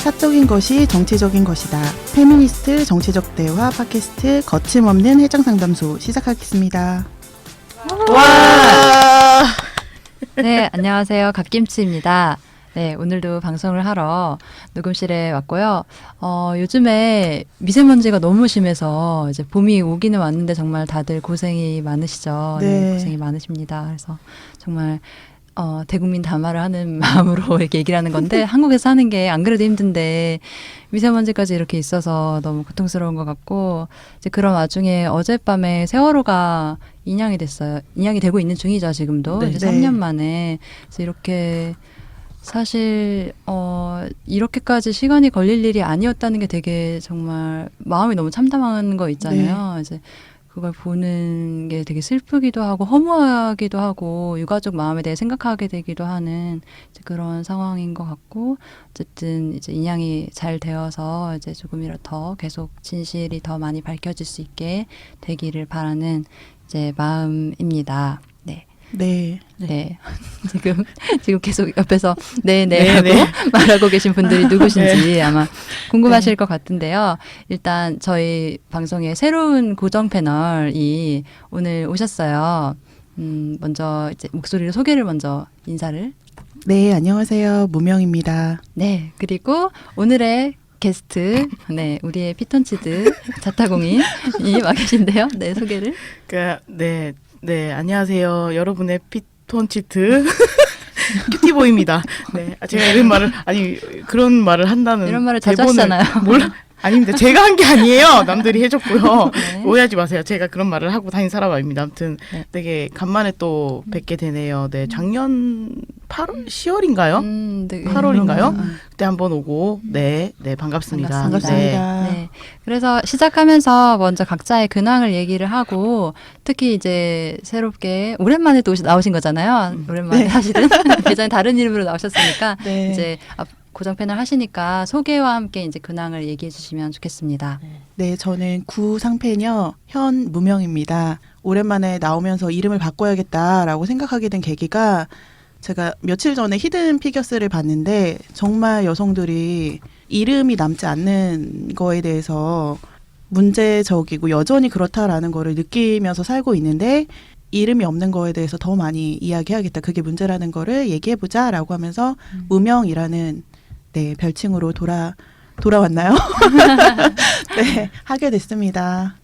사적인 것이 정치적인 것이다. 페미니스트 정치적 대화 팟캐스트 거침없는 해장상담소 시작하겠습니다. 와! 네, 안녕하세요. 갓김치입니다. 네, 오늘도 방송을 하러 녹음실에 왔고요. 요즘에 미세먼지가 너무 심해서 이제 봄이 오기는 왔는데 정말 다들 고생이 많으시죠. 네, 고생이 많으십니다. 그래서 정말 대국민 담화를 하는 마음으로 이렇게 얘기를 하는 건데 한국에서 하는 게 안 그래도 힘든데 미세먼지까지 이렇게 있어서 너무 고통스러운 것 같고 이제 그런 와중에 어젯밤에 세월호가 인양이 됐어요. 인양이 되고 있는 중이죠, 지금도. 네. 이제 3년 만에. 그래서 이렇게 사실 이렇게까지 시간이 걸릴 일이 아니었다는 게 되게 정말 마음이 너무 참담한 거 있잖아요. 네. 이제 그걸 보는 게 되게 슬프기도 하고 허무하기도 하고 유가족 마음에 대해 생각하게 되기도 하는 이제 그런 상황인 것 같고 어쨌든 이제 인양이 잘 되어서 이제 조금이라도 더 계속 진실이 더 많이 밝혀질 수 있게 되기를 바라는 이제 마음입니다. 네. 네. 네. 지금 계속 옆에서 네네 하고 말하고 계신 분들이 누구신지 아마 궁금하실 것 같은데요. 일단 저희 방송에 새로운 고정 패널이 오늘 오셨어요. 먼저 이제 목소리로 소개를 먼저 인사를. 네, 안녕하세요. 무명입니다. 네. 그리고 오늘의 게스트, 네, 우리의 피톤치드 자타공인이 와 계신데요. 네, 소개를. 네, 안녕하세요. 여러분의 피톤치트 큐티보이입니다. 네, 제가 이런 말을 그런 말을 한다는 이런 말을 자주 하시잖아요. 아닙니다. 제가 한 게 아니에요. 남들이 해줬고요. 네. 오해하지 마세요. 제가 그런 말을 하고 다닌 사람 아닙니다. 아무튼 네. 되게 간만에 또 뵙게 되네요. 네, 작년 8월, 10월인가요? 네, 8월인가요? 그때 한번 오고 네, 반갑습니다. 반갑습니다. 네. 그래서 시작하면서 먼저 각자의 근황을 얘기를 하고 특히 이제 새롭게 오랜만에 또 나오신 거잖아요. 오랜만에 네. 사실은 예전에 다른 이름으로 나오셨으니까 네. 이제 고정 패널 하시니까 소개와 함께 이제 근황을 얘기해 주시면 좋겠습니다. 네, 저는 구상패녀 현 무명입니다. 오랜만에 나오면서 이름을 바꿔야겠다라고 생각하게 된 계기가 제가 며칠 전에 히든 피겨스를 봤는데 정말 여성들이 이름이 남지 않는 거에 대해서 문제적이고 여전히 그렇다라는 거를 느끼면서 살고 있는데 이름이 없는 거에 대해서 더 많이 이야기해야겠다. 그게 문제라는 거를 얘기해보자라고 하면서 무명이라는 네, 별칭으로 돌아왔나요? 네, 하게 됐습니다.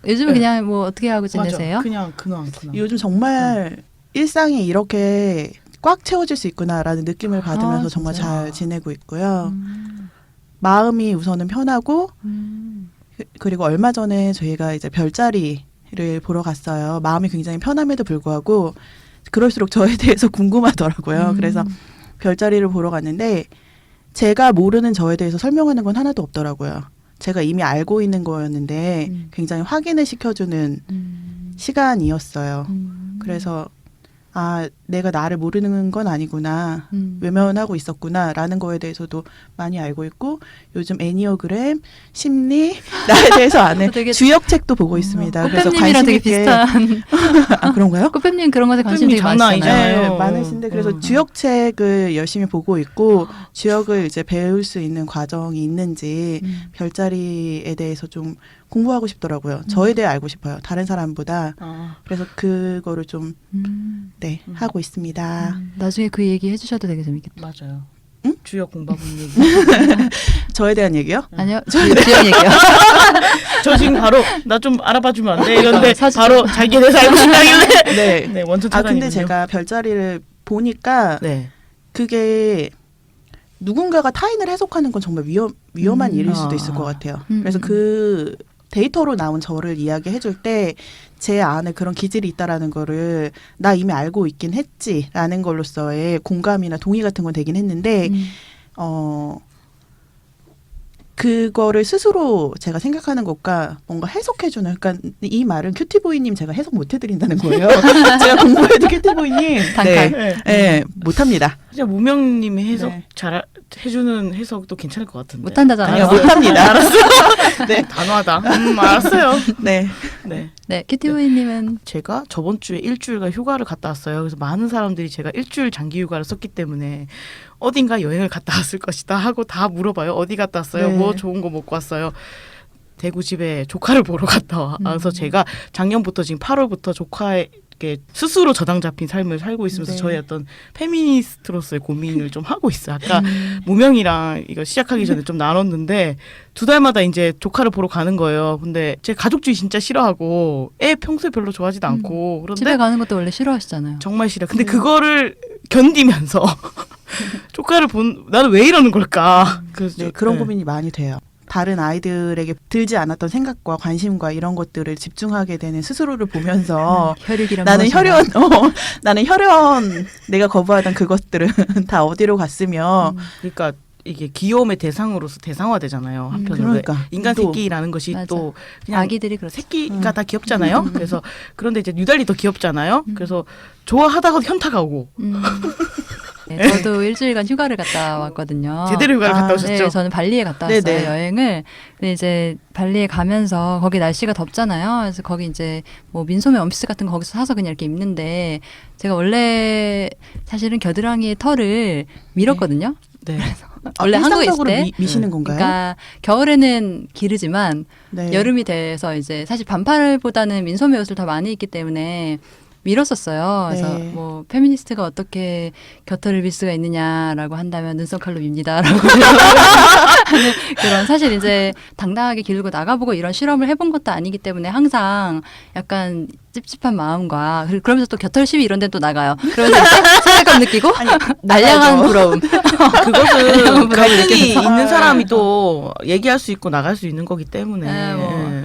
요즘은 네. 그냥 뭐 어떻게 하고 지내세요? 맞아. 그냥 근황. 요즘 정말 일상이 이렇게 꽉 채워질 수 있구나라는 느낌을 받으면서 정말 진짜요? 잘 지내고 있고요. 마음이 우선은 편하고 그리고 얼마 전에 저희가 이제 별자리를 보러 갔어요. 마음이 굉장히 편함에도 불구하고 그럴수록 저에 대해서 궁금하더라고요. 그래서 별자리를 보러 갔는데 제가 모르는 저에 대해서 설명하는 건 하나도 없더라고요. 제가 이미 알고 있는 거였는데 굉장히 확인을 시켜주는 시간이었어요. 그래서 내가 나를 모르는 건 아니구나. 외면하고 있었구나라는 거에 대해서도 많이 알고 있고 요즘 애니어그램, 심리, 나에 대해서 아는 되게 주역책도 보고 있습니다. 그래서 꽃뱀님이랑 관심 되게 있게 비슷한. 그런가요? 꽃뱀님 그런 것에 관심 되게 장난 많으시잖아요. 아니잖아요. 네, 많으신데 그래서 주역책을 열심히 보고 있고 주역을 이제 배울 수 있는 과정이 있는지 별자리에 대해서 좀 공부하고 싶더라고요. 저에 대해 알고 싶어요. 다른 사람보다. 그래서 그거를 좀 네, 하고 있습니다. 나중에 그 얘기 해주셔도 되게 재밌겠다. 맞아요. 응? 주역 공부하고 있는 얘기. 저에 대한 얘기요? 아니요, 주연 얘기요. 저 지금 바로 나 좀 알아봐주면 안 돼? 이런데 사실- 바로 자기에 대해서 알고 싶다길래 네. 네, 원천 근데 차단이군요. 제가 별자리를 보니까 네. 그게 누군가가 타인을 해석하는 건 정말 위험한 일일 수도 아. 있을 것 같아요. 그래서 그 데이터로 나온 저를 이야기해 줄 때 제 안에 그런 기질이 있다라는 거를 나 이미 알고 있긴 했지라는 걸로써의 공감이나 동의 같은 건 되긴 했는데 그거를 스스로 제가 생각하는 것과 뭔가 해석해주는 그러니까 이 말은 큐티보이님 제가 해석 못 해드린다는 거예요. 제가 공부해도 큐티보이님 단칼. 네, 네, 못합니다. 진짜 무명님이 해석 네. 잘 해주는 해석도 괜찮을 것 같은데. 못한다잖아요. 아니요, 못합니다. 알았어요. 네. 단호하다. 알았어요. 네. 네. 네, 키티부이님은 제가 저번 주에 일주일간 휴가를 갔다 왔어요. 그래서 많은 사람들이 제가 일주일 장기 휴가를 썼기 때문에 어딘가 여행을 갔다 왔을 것이다 하고 다 물어봐요. 어디 갔다 왔어요? 네. 뭐 좋은 거 먹고 왔어요? 대구 집에 조카를 보러 갔다 와서 제가 작년부터 지금 8월부터 조카에게 스스로 저당 잡힌 삶을 살고 있으면서 네. 저의 어떤 페미니스트로서의 고민을 좀 하고 있어요. 아까 무명이랑 이거 시작하기 전에 좀 나눴는데 2달마다 이제 조카를 보러 가는 거예요. 근데 제 가족주의 진짜 싫어하고 애 평소에 별로 좋아하지도 않고 그런데 집에 가는 것도 원래 싫어하시잖아요. 정말 싫어. 근데 그거를 견디면서 조카를 나는 왜 이러는 걸까? 그래서 네, 그런 고민이 많이 돼요. 다른 아이들에게 들지 않았던 생각과 관심과 이런 것들을 집중하게 되는 스스로를 보면서 혈육이란 나는 무엇인가? 나는 혈연 내가 거부하던 그것들은 다 어디로 갔으며 그러니까 이게 귀여움의 대상으로서 대상화되잖아요. 한편으로 그러니까 인간 또, 새끼라는 것이 맞아. 또 그냥 아기들이 그렇죠. 새끼가 다 귀엽잖아요. 그래서 그런데 이제 유달리 더 귀엽잖아요. 그래서 좋아하다가 현타가 오고 네, 저도 일주일간 휴가를 갔다 왔거든요. 제대로 휴가를 갔다 오셨죠? 네, 저는 발리에 갔다 왔어요. 네네. 여행을. 근데 이제 발리에 가면서 거기 날씨가 덥잖아요. 그래서 거기 이제 뭐 민소매 원피스 같은 거 거기서 사서 그냥 이렇게 입는데 제가 원래 사실은 겨드랑이의 털을 밀었거든요. 네. 원래 한국에 있을 일상적으로 때. 미시는 건가요? 그러니까 겨울에는 기르지만 네. 여름이 돼서 이제 사실 반팔보다는 민소매 옷을 더 많이 입기 때문에 밀었었어요. 그래서 네. 뭐 페미니스트가 어떻게 겨털을 밀 수가 있느냐라고 한다면 눈썹칼로 밉니다라고 그런 사실 이제 당당하게 기르고 나가보고 이런 실험을 해본 것도 아니기 때문에 항상 약간 찝찝한 마음과 그러면서 또 겨털 시위 이런 데는 또 나가요. 그러면서 이제 책임감 느끼고 알량한 부러움. 그것은 갈등이 느껴서. 있는 사람이 또 얘기할 수 있고 나갈 수 있는 거기 때문에 네, 뭐.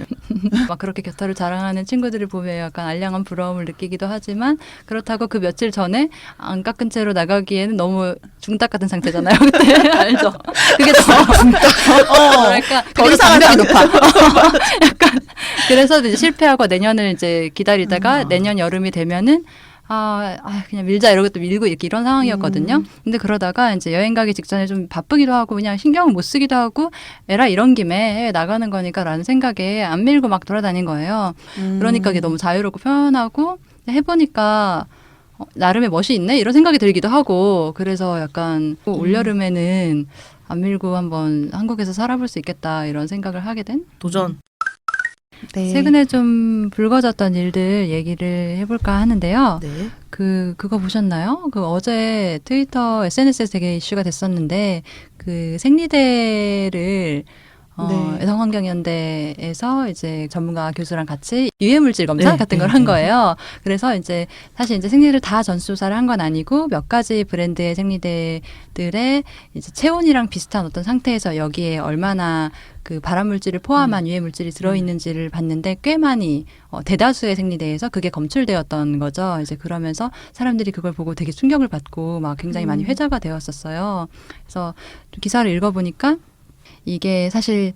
막 그렇게 겨털을 자랑하는 친구들을 보면 약간 알량한 부러움을 느끼기도 하지만 그렇다고 그 며칠 전에 안 깎은 채로 나가기에는 너무 중딱 같은 상태잖아요. 그때 알죠? 그게 더 그러니까 더 그게 더 이상한 장벽이 높아. 약간 그래서 이제 실패하고 내년을 이제 기다리다가 내년 여름이 되면은 그냥 밀자 이러고 또 밀고 이런 상황이었거든요. 근데 그러다가 이제 여행 가기 직전에 좀 바쁘기도 하고 그냥 신경을 못 쓰기도 하고 에라 이런 김에 해외 나가는 거니까라는 생각에 안 밀고 막 돌아다닌 거예요. 그러니까 이게 너무 자유롭고 편하고 해보니까 나름의 멋이 있네 이런 생각이 들기도 하고 그래서 약간 올여름에는 안 밀고 한번 한국에서 살아볼 수 있겠다 이런 생각을 하게 된 도전. 네. 최근에 좀 불거졌던 일들 얘기를 해볼까 하는데요. 네. 그거 보셨나요? 그 어제 트위터 SNS에서 되게 이슈가 됐었는데 그 생리대를 네. 여성환경연대에서 이제 전문가 교수랑 같이 유해물질 검사 네, 같은 네, 걸 한 네. 거예요. 그래서 이제 사실 이제 생리대를 다 전수조사를 한 건 아니고 몇 가지 브랜드의 생리대들의 이제 체온이랑 비슷한 어떤 상태에서 여기에 얼마나 그 발암물질을 포함한 유해물질이 들어있는지를 봤는데 꽤 많이 대다수의 생리대에서 그게 검출되었던 거죠. 이제 그러면서 사람들이 그걸 보고 되게 충격을 받고 막 굉장히 많이 회자가 되었었어요. 그래서 좀 기사를 읽어보니까 이게 사실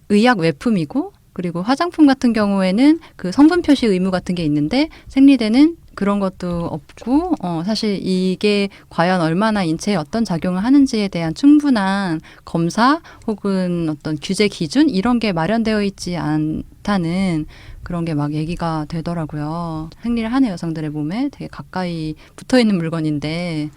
의약 외품이고 그리고 화장품 같은 경우에는 그 성분 표시 의무 같은 게 있는데 생리대는 그런 것도 없고 사실 이게 과연 얼마나 인체에 어떤 작용을 하는지에 대한 충분한 검사 혹은 어떤 규제 기준 이런 게 마련되어 있지 않다는 그런 게 막 얘기가 되더라고요. 생리를 하는 여성들의 몸에 되게 가까이 붙어 있는 물건인데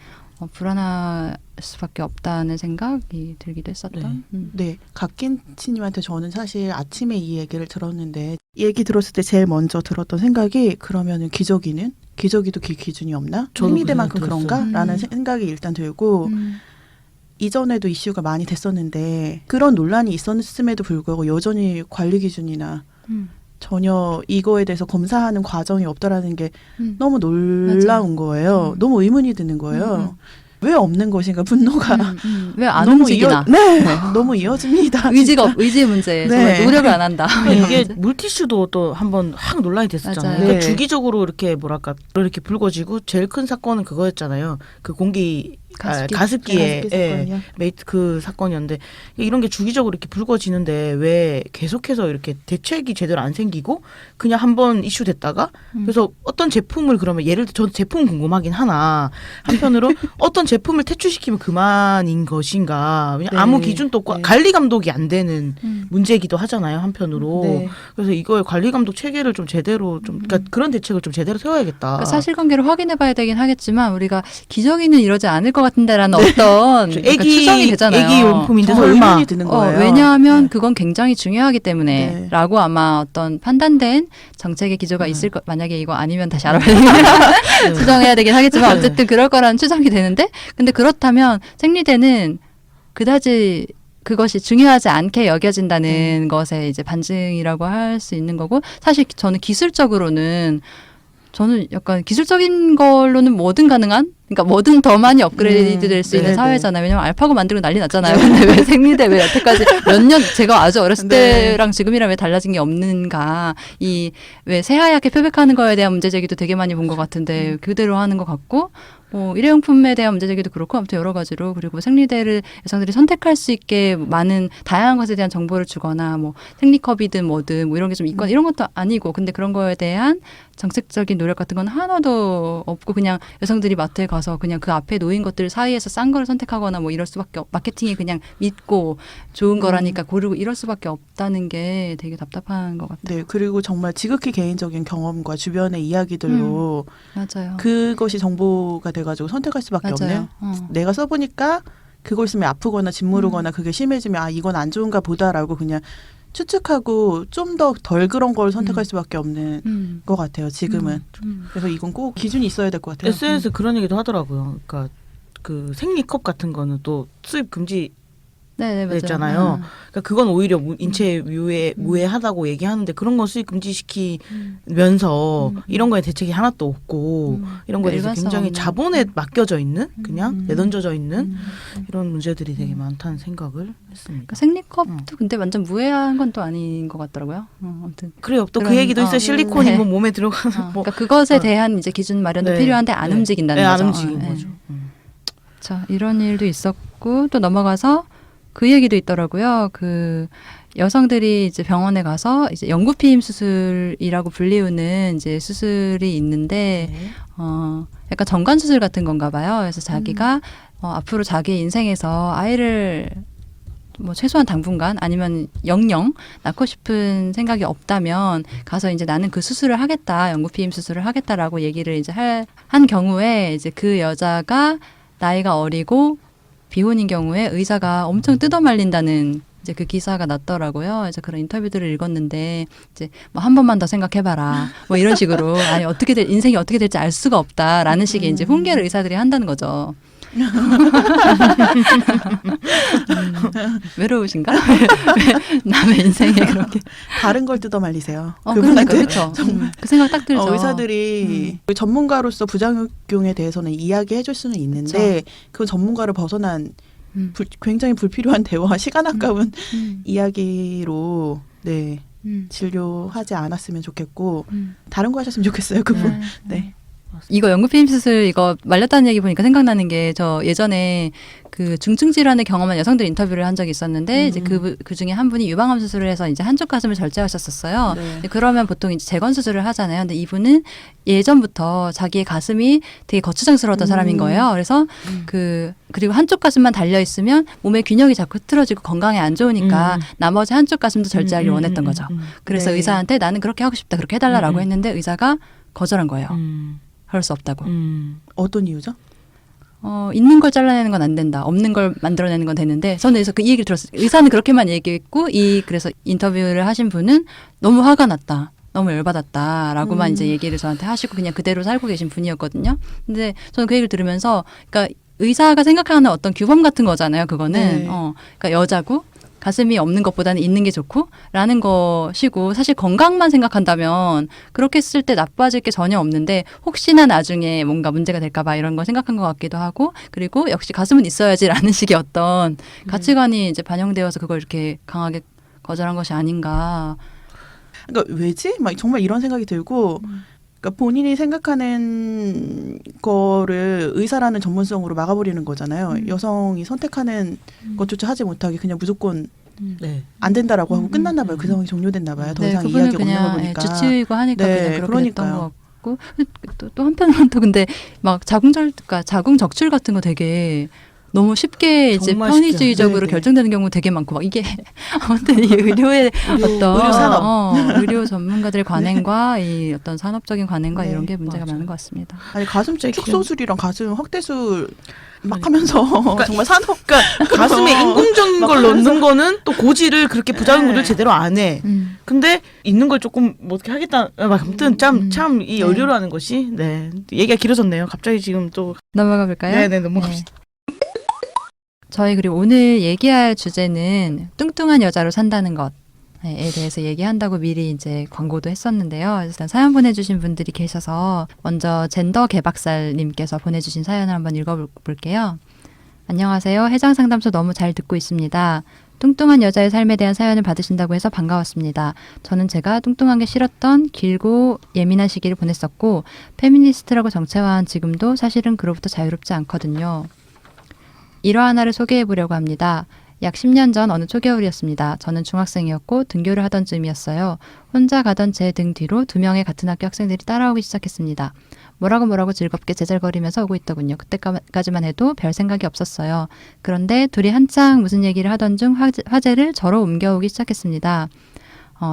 불안할 수밖에 없다는 생각이 들기도 했었던. 네, 갓김치님한테 저는 사실 아침에 이 얘기를 들었는데 이 얘기 들었을 때 제일 먼저 들었던 생각이 그러면은 기저귀도 기준이 없나? 저도 생리대만큼 그 생각 그런가? 들었어요. 라는 생각이 일단 들고 이전에도 이슈가 많이 됐었는데 그런 논란이 있었음에도 불구하고 여전히 관리 기준이나 전혀 이거에 대해서 검사하는 과정이 없다라는 게 너무 놀라운 거예요. 너무 의문이 드는 거예요. 왜 없는 것인가 분노가 왜 안 너무 움직이나? 네, 너무 이어집니다. 의지가 의지 문제. 네. 정말 노력을 안 한다. 이게 물티슈도 또 한번 확 논란이 됐었잖아요. 맞아요. 그러니까 네. 주기적으로 이렇게 뭐랄까 이렇게 불거지고 제일 큰 사건은 그거였잖아요. 그 공기 가습기에 사건이요? 메이트 그 사건이었는데 이런 게 주기적으로 이렇게 불거지는데 왜 계속해서 이렇게 대책이 제대로 안 생기고 그냥 한번 이슈됐다가 그래서 어떤 제품을 그러면 예를 들어 저 제품 궁금하긴 하나 한편으로 어떤 제품을 퇴출시키면 그만인 것인가 왜냐 네. 아무 기준도 없고 네. 관리 감독이 안 되는 문제이기도 하잖아요 한편으로 네. 그래서 이거의 관리 감독 체계를 좀 제대로 좀 그러니까 그런 대책을 좀 제대로 세워야겠다. 그러니까 사실관계를 확인해봐야 되긴 하겠지만 우리가 기저귀는 이러지 않을 것 같은데라는 어떤 그러니까 추정이 되잖아요. 애기 용품인데 정말 설마 의문이 드는 거예요. 왜냐하면 네. 그건 굉장히 중요하기 네. 때문에라고 아마 어떤 판단된 정책의 기조가 있을 것. 만약에 이거 아니면 다시 알아봐야 네. 수정해야 되긴 하겠지만 어쨌든 그럴 거라는 추정이 되는데 근데 그렇다면 생리대는 그다지 그것이 중요하지 않게 여겨진다는 것에 이제 반증이라고 할 수 있는 거고 사실 저는 기술적으로는 저는 약간 기술적인 걸로는 뭐든 가능한 그러니까 뭐든 더 많이 업그레이드 될 수 있는 네, 사회잖아요. 왜냐면 알파고 만들고 난리 났잖아요. 근데 왜 생리대 왜 여태까지 몇 년 제가 아주 어렸을 네. 때랑 지금이랑 왜 달라진 게 없는가. 이 왜 새하얗게 표백하는 거에 대한 문제 제기도 되게 많이 본 것 같은데 그대로 하는 것 같고 뭐 일회용품에 대한 문제 제기도 그렇고 아무튼 여러 가지로 그리고 생리대를 여성들이 선택할 수 있게 많은 다양한 것에 대한 정보를 주거나 뭐 생리컵이든 뭐든 뭐 이런 게 좀 있거나 이런 것도 아니고 근데 그런 거에 대한 정책적인 노력 같은 건 하나도 없고 그냥 여성들이 마트에 가서 그냥 그 앞에 놓인 것들 사이에서 싼 거를 선택하거나 뭐 이럴 수밖에 마케팅이 그냥 믿고 좋은 거라니까 고르고 이럴 수밖에 없다는 게 되게 답답한 것 같아요. 네, 그리고 정말 지극히 개인적인 경험과 주변의 이야기들로 맞아요. 그것이 정보가 돼가지고 선택할 수밖에 없는. 맞아요. 내가 써보니까 그걸 쓰면 아프거나 짓무르거나 그게 심해지면 아 이건 안 좋은가 보다라고 그냥 추측하고 좀 더 덜 그런 걸 선택할 수밖에 없는 것 같아요. 지금은. 그래서 이건 꼭 기준이 있어야 될 것 같아요. SNS 그런 얘기도 하더라고요. 그러니까 그 생리컵 같은 거는 또 수입 금지 네, 맞아요. 됐잖아요. 그러니까 그건 오히려 인체 무해하다고 얘기하는데 그런 거 수입 금지시키면서 이런 거에 대책이 하나도 없고 이런 거에 대해서 일관성 굉장히 없는. 자본에 맡겨져 있는 그냥 내던져져 있는 이런 문제들이 되게 많다는 생각을 했습니다. 그러니까 생리컵도 근데 완전 무해한 건 또 아닌 것 같더라고요. 아무튼 그래요. 또 그 그런- 얘기도 있어요. 실리콘이 네. 뭐 몸에 들어가는 뭐 그러니까 그것에 대한 이제 기준 마련도 네. 필요한데 안 네. 움직인다는 네, 거죠. 안 움직인 네. 거죠. 자, 이런 일도 있었고 또 넘어가서 그 얘기도 있더라고요. 그 여성들이 이제 병원에 가서 이제 영구피임 수술이라고 불리우는 이제 수술이 있는데 네. 약간 정관 수술 같은 건가 봐요. 그래서 자기가 앞으로 자기의 인생에서 아이를 뭐 최소한 당분간 아니면 영영 낳고 싶은 생각이 없다면 가서 이제 나는 그 수술을 하겠다, 영구피임 수술을 하겠다라고 얘기를 이제 한 경우에 이제 그 여자가 나이가 어리고 비혼인 경우에 의사가 엄청 뜯어말린다는 이제 그 기사가 났더라고요. 이제 그런 인터뷰들을 읽었는데 이제 뭐 한 번만 더 생각해봐라, 뭐 이런 식으로 아니 어떻게 인생이 어떻게 될지 알 수가 없다라는 식의 이제 훈계를 의사들이 한다는 거죠. 외로우신가? 왜 남의 인생에 그렇게 다른 걸 뜯어 말리세요. 그러니까 그렇죠. 그 생각 딱 들죠. 의사들이 전문가로서 부작용에 대해서는 이야기해줄 수는 있는데 그건 전문가를 벗어난 굉장히 불필요한 대화, 시간 아까운 이야기로 네 진료하지 않았으면 좋겠고 다른 거 하셨으면 좋겠어요. 그분. 네. 이거 연구피임 수술 이거 말렸다는 얘기 보니까 생각나는 게 저 예전에 그 중증 질환을 경험한 여성들 인터뷰를 한 적이 있었는데 이제 그 중에 한 분이 유방암 수술을 해서 이제 한쪽 가슴을 절제하셨었어요. 네. 그러면 보통 이제 재건 수술을 하잖아요. 근데 이분은 예전부터 자기의 가슴이 되게 거추장스러웠던 사람인 거예요. 그래서 그리고 한쪽 가슴만 달려 있으면 몸의 균형이 자꾸 흐트러지고 건강에 안 좋으니까 나머지 한쪽 가슴도 절제하길 원했던 거죠. 그래서 네. 의사한테 나는 그렇게 하고 싶다, 그렇게 해달라고 했는데 의사가 거절한 거예요. 그럴 수 없다고. 어떤 이유죠? 있는 걸 잘라내는 건 안 된다. 없는 걸 만들어내는 건 되는데 저는 그래서 그 얘기를 들었어요. 의사는 그렇게만 얘기했고 그래서 인터뷰를 하신 분은 너무 화가 났다. 너무 열받았다라고만 이제 얘기를 저한테 하시고 그냥 그대로 살고 계신 분이었거든요. 근데 저는 그 얘기를 들으면서 그러니까 의사가 생각하는 어떤 규범 같은 거잖아요. 그거는 네. 그러니까 여자고 가슴이 없는 것보다는 있는 게 좋고 라는 것이고 사실 건강만 생각한다면 그렇게 쓸 때 나빠질 게 전혀 없는데 혹시나 나중에 뭔가 문제가 될까 봐 이런 걸 생각한 것 같기도 하고 그리고 역시 가슴은 있어야지라는 식의 어떤 가치관이 이제 반영되어서 그걸 이렇게 강하게 거절한 것이 아닌가. 그러니까 왜지? 막 정말 이런 생각이 들고 그러니까 본인이 생각하는 거를 의사라는 전문성으로 막아버리는 거잖아요. 여성이 선택하는 것조차 하지 못하게 그냥 무조건 네. 안 된다라고 하고 끝났나 봐요. 그 상황이 종료됐나 봐요. 더 네, 이상 그분은 이야기가 없는 걸 그냥 보니까. 주치의고 하니까 네, 그냥 그렇게 됐던 그러니까요. 것 같고 또 한편으로는 또 근데 막 그러니까 자궁 적출 같은 거 되게 너무 쉽게 이제 정말 편의주의적으로 쉽죠. 결정되는 경우 되게 많고 막 이게 아무튼 이 의료의 어떤 의료 산업. 의료 전문가들의 관행과 이 어떤 산업적인 관행과 네, 이런 게 문제가 맞아요. 많은 것 같습니다. 아니 가슴 진짜 축소술이랑 가슴 확대술 막 그러니까. 하면서 정말 산업 가슴에 인공적인 걸 넣는 거는 또 고지를 그렇게 부작용을 네. 제대로 안 해. 근데 있는 걸 조금 뭐 어떻게 하겠다. 아무튼 참 이 네. 의료라는 것이 네 얘기가 길어졌네요. 갑자기 지금 또 넘어가 볼까요? 네네 넘어갑시다. 저희 그리고 오늘 얘기할 주제는 뚱뚱한 여자로 산다는 것에 대해서 얘기한다고 미리 이제 광고도 했었는데요. 일단 사연 보내주신 분들이 계셔서 먼저 젠더 개박살님께서 보내주신 사연을 한번 읽어볼게요. 안녕하세요. 해장 상담소 너무 잘 듣고 있습니다. 뚱뚱한 여자의 삶에 대한 사연을 받으신다고 해서 반가웠습니다. 저는 제가 뚱뚱한 게 싫었던 길고 예민한 시기를 보냈었고 페미니스트라고 정체화한 지금도 사실은 그로부터 자유롭지 않거든요. 일화 하나를 소개해 보려고 합니다. 약 10년 전 어느 초겨울이었습니다. 저는 중학생이었고 등교를 하던 즈음이었어요. 혼자 가던 제 등 뒤로 2명의 같은 학교 학생들이 따라오기 시작했습니다. 뭐라고 즐겁게 제잘거리면서 오고 있더군요. 그때까지만 해도 별 생각이 없었어요. 그런데 둘이 한창 무슨 얘기를 하던 중 화제를 저로 옮겨오기 시작했습니다.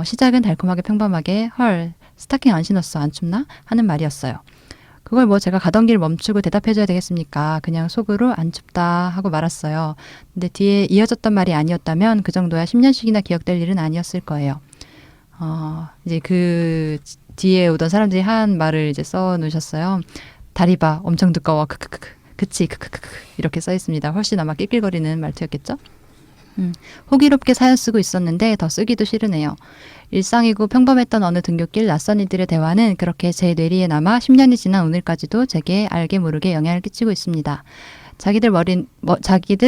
시작은 달콤하게 평범하게 헐 스타킹 안 신었어 안 춥나? 하는 말이었어요. 그걸 뭐 제가 가던 길 멈추고 대답해줘야 되겠습니까? 그냥 속으로 안 춥다 하고 말았어요. 근데 뒤에 이어졌던 말이 아니었다면 그 정도야 10년씩이나 기억될 일은 아니었을 거예요. 이제 그 뒤에 오던 사람들이 한 말을 이제 써 놓으셨어요. 다리 봐 엄청 두꺼워 크크크크 그치 크크크크 이렇게 써 있습니다. 훨씬 아마 낄낄거리는 말투였겠죠? 호기롭게 사연 쓰고 있었는데 더 쓰기도 싫으네요. 일상이고 평범했던 어느 등굣길 낯선 이들의 대화는 그렇게 제 뇌리에 남아 10년이 지난 오늘까지도 제게 알게 모르게 영향을 끼치고 있습니다. 자기들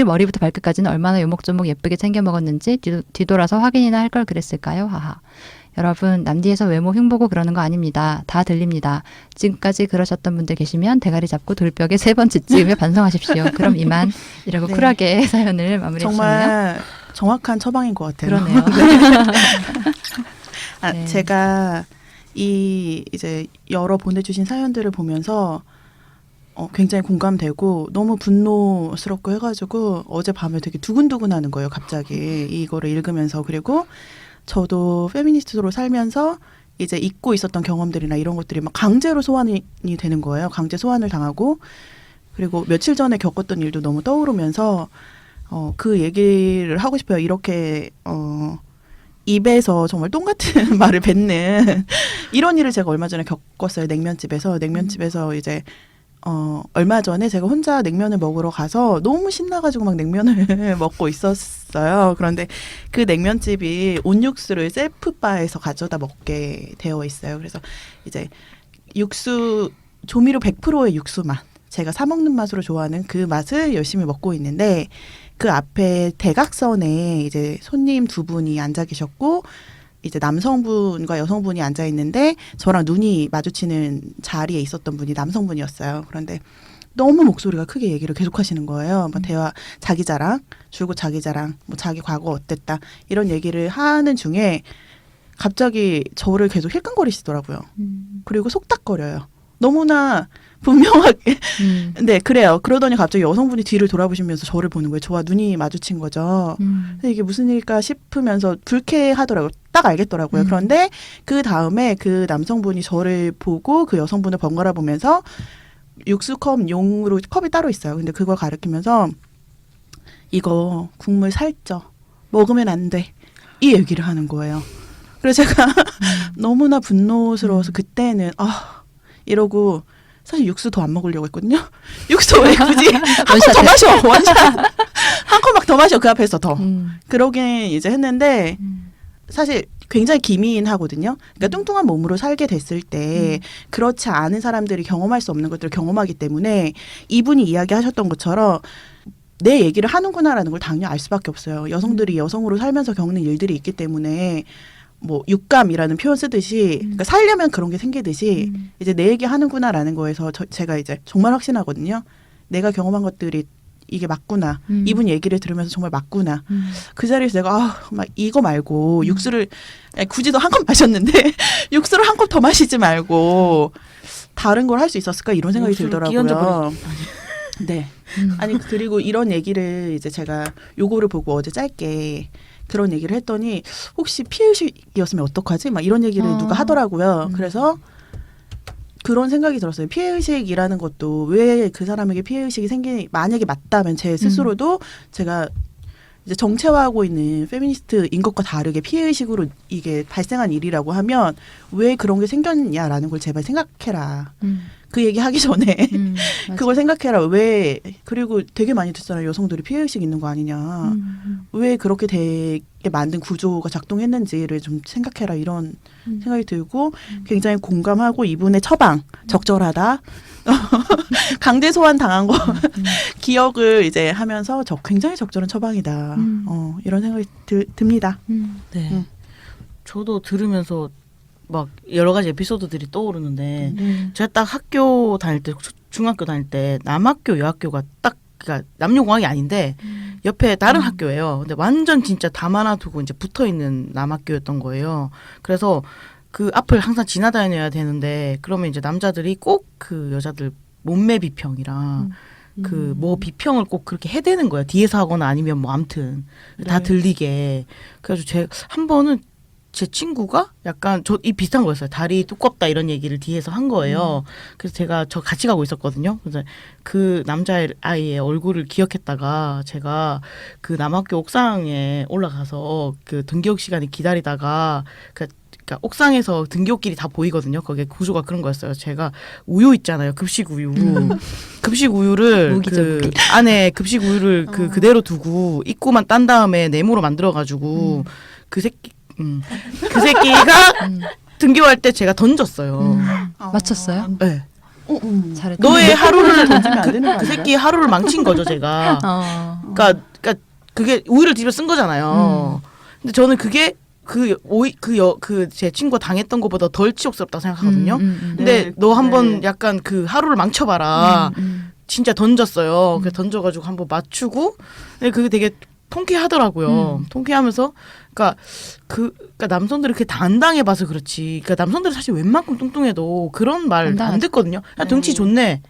머리부터 발끝까지는 얼마나 요목조목 예쁘게 챙겨 먹었는지 뒤돌아서 확인이나 할 걸 그랬을까요? 하하. 여러분 남뒤에서 외모 흉보고 그러는 거 아닙니다. 다 들립니다. 지금까지 그러셨던 분들 계시면 대가리 잡고 돌벽에 3번 짓지으며 반성하십시오. 그럼 이만 이라고 네. 쿨하게 사연을 마무리해 주셨네요. 정말 정확한 처방인 것 같아요. 그러네요. 네. 제가 이제 여러 보내주신 사연들을 보면서 굉장히 공감되고 너무 분노스럽고 해가지고 어젯밤에 되게 두근두근하는 거예요. 갑자기 이거를 읽으면서. 그리고 저도 페미니스트로 살면서 이제 잊고 있었던 경험들이나 이런 것들이 막 강제로 소환이 되는 거예요. 강제 소환을 당하고 그리고 며칠 전에 겪었던 일도 너무 떠오르면서 그 얘기를 하고 싶어요. 이렇게 입에서 정말 똥 같은 말을 뱉는 이런 일을 제가 얼마 전에 겪었어요. 냉면집에서 이제 얼마 전에 제가 혼자 냉면을 먹으러 가서 너무 신나가지고 막 냉면을 먹고 있었어요. 그런데 그 냉면집이 온육수를 셀프바에서 가져다 먹게 되어 있어요. 그래서 이제 육수, 조미료 100%의 육수 맛. 제가 사 먹는 맛으로 좋아하는 그 맛을 열심히 먹고 있는데 그 앞에 대각선에 이제 손님 2분이 앉아 계셨고 이제 남성분과 여성분이 앉아 있는데 저랑 눈이 마주치는 자리에 있었던 분이 남성분이었어요. 그런데 너무 목소리가 크게 얘기를 계속 하시는 거예요. 뭐 대화, 자기 자랑, 줄곧 자기 자랑, 뭐 자기 과거 어땠다 이런 얘기를 하는 중에 갑자기 저를 계속 힐끔거리시더라고요. 그리고 속닥거려요. 너무나 분명하게. 네, 그래요. 그러더니 갑자기 여성분이 뒤를 돌아보시면서 저를 보는 거예요. 저와 눈이 마주친 거죠. 근데 이게 무슨 일일까 싶으면서 불쾌하더라고요. 딱 알겠더라고요. 그런데 그 다음에 그 남성분이 저를 보고 그 여성분을 번갈아 보면서 육수컵 용으로 컵이 따로 있어요. 근데 그걸 가리키면서 이거 국물 살쪄. 먹으면 안 돼. 이 얘기를 하는 거예요. 그래서 제가 너무나 분노스러워서 그때는 이러고 사실 육수 더 안 먹으려고 했거든요. 육수 왜 굳이 한 컵 더 마셔. 원샷. 한 컵 막 더 마셔. 그 앞에서 더. 그러긴 이제 했는데 사실 굉장히 기민하거든요. 그러니까 뚱뚱한 몸으로 살게 됐을 때 그렇지 않은 사람들이 경험할 수 없는 것들을 경험하기 때문에 이분이 이야기하셨던 것처럼 내 얘기를 하는구나라는 걸 당연히 알 수밖에 없어요. 여성들이 여성으로 살면서 겪는 일들이 있기 때문에 뭐 육감이라는 표현 쓰듯이 그러니까 살려면 그런 게 생기듯이 이제 내 얘기 하는구나라는 거에서 제가 이제 정말 확신하거든요. 내가 경험한 것들이 이게 맞구나. 이분 얘기를 들으면서 정말 맞구나. 그 자리에서 내가 막 이거 말고 육수를 아니, 굳이 도 한 컵 마셨는데 육수를 한 컵 더 마시지 말고 다른 걸 할 수 있었을까 이런 생각이 육수를 끼얹어 들더라고요. 네. 아니 그리고 이런 얘기를 이제 제가 요거를 보고 어제 짧게 그런 얘기를 했더니 혹시 피해의식이었으면 어떡하지? 막 이런 얘기를 누가 하더라고요. 그래서 그런 생각이 들었어요. 피해의식이라는 것도 왜 그 사람에게 피해의식이 만약에 맞다면 제 스스로도 제가 이제 정체화하고 있는 페미니스트인 것과 다르게 피해의식으로 이게 발생한 일이라고 하면 왜 그런 게 생겼냐라는 걸 제발 생각해라. 그 얘기 하기 전에 그걸 생각해라. 왜 그리고 되게 많이 듣잖아요. 여성들이 피해의식 있는 거 아니냐. 왜 그렇게 되게 만든 구조가 작동했는지를 좀 생각해라. 이런 생각이 들고 굉장히 공감하고 이분의 처방 적절하다. 강제 소환 당한 거 기억을 이제 하면서 굉장히 적절한 처방이다. 이런 생각이 듭니다. 네. 저도 들으면서 막 여러 가지 에피소드들이 떠오르는데 제가 딱 학교 다닐 때 중학교 다닐 때 남학교 여학교가 딱 그러니까 남녀공학이 아닌데 옆에 다른 학교예요. 근데 완전 진짜 담 하나 두고 이제 붙어 있는 남학교였던 거예요. 그래서 그 앞을 항상 지나다녀야 되는데 그러면 이제 남자들이 꼭 그 여자들 몸매 비평이랑 그 뭐 비평을 꼭 그렇게 해대는 거예요. 뒤에서 하거나 아니면 뭐 아무튼 다 들리게. 그래가지고 제가 한 번은 제 친구가 약간 이 비슷한 거였어요. 다리 두껍다 이런 얘기를 뒤에서 한 거예요. 그래서 제가 같이 가고 있었거든요. 그래서 그 남자아이의 얼굴을 기억했다가 제가 그 남학교 옥상에 올라가서 그 등교육 시간에 기다리다가 그러니까 옥상에서 등교길이 다 보이거든요. 거기에 구조가 그런 거였어요. 제가 우유 있잖아요. 급식 우유. 급식 우유를 무기죠, 그 안에 급식 우유를 그대로 두고 입구만 딴 다음에 네모로 만들어 가지고 그 새끼가 등교할 때 제가 던졌어요. 맞췄어요? 네. 잘했다. 너의 하루를 던지면 안 되는 거 그 아닌가요? 새끼 하루를 망친 거죠, 제가. 그러니까 그게 우유를 뒤집어 쓴 거잖아요. 근데 저는 그게 제 친구가 당했던 것보다 덜 치욕스럽다고 생각하거든요. 근데 네, 너 한번 네. 약간 그 하루를 망쳐봐라. 진짜 던졌어요. 그래서 던져가지고 한번 맞추고, 근데 그게 되게 통쾌하더라고요. 통쾌하면서, 그러니까 남성들이 그렇게 다 안 당해봐서 그렇지. 그러니까 남성들은 사실 웬만큼 뚱뚱해도 그런 말 안 듣거든요. 야, 등치 좋네.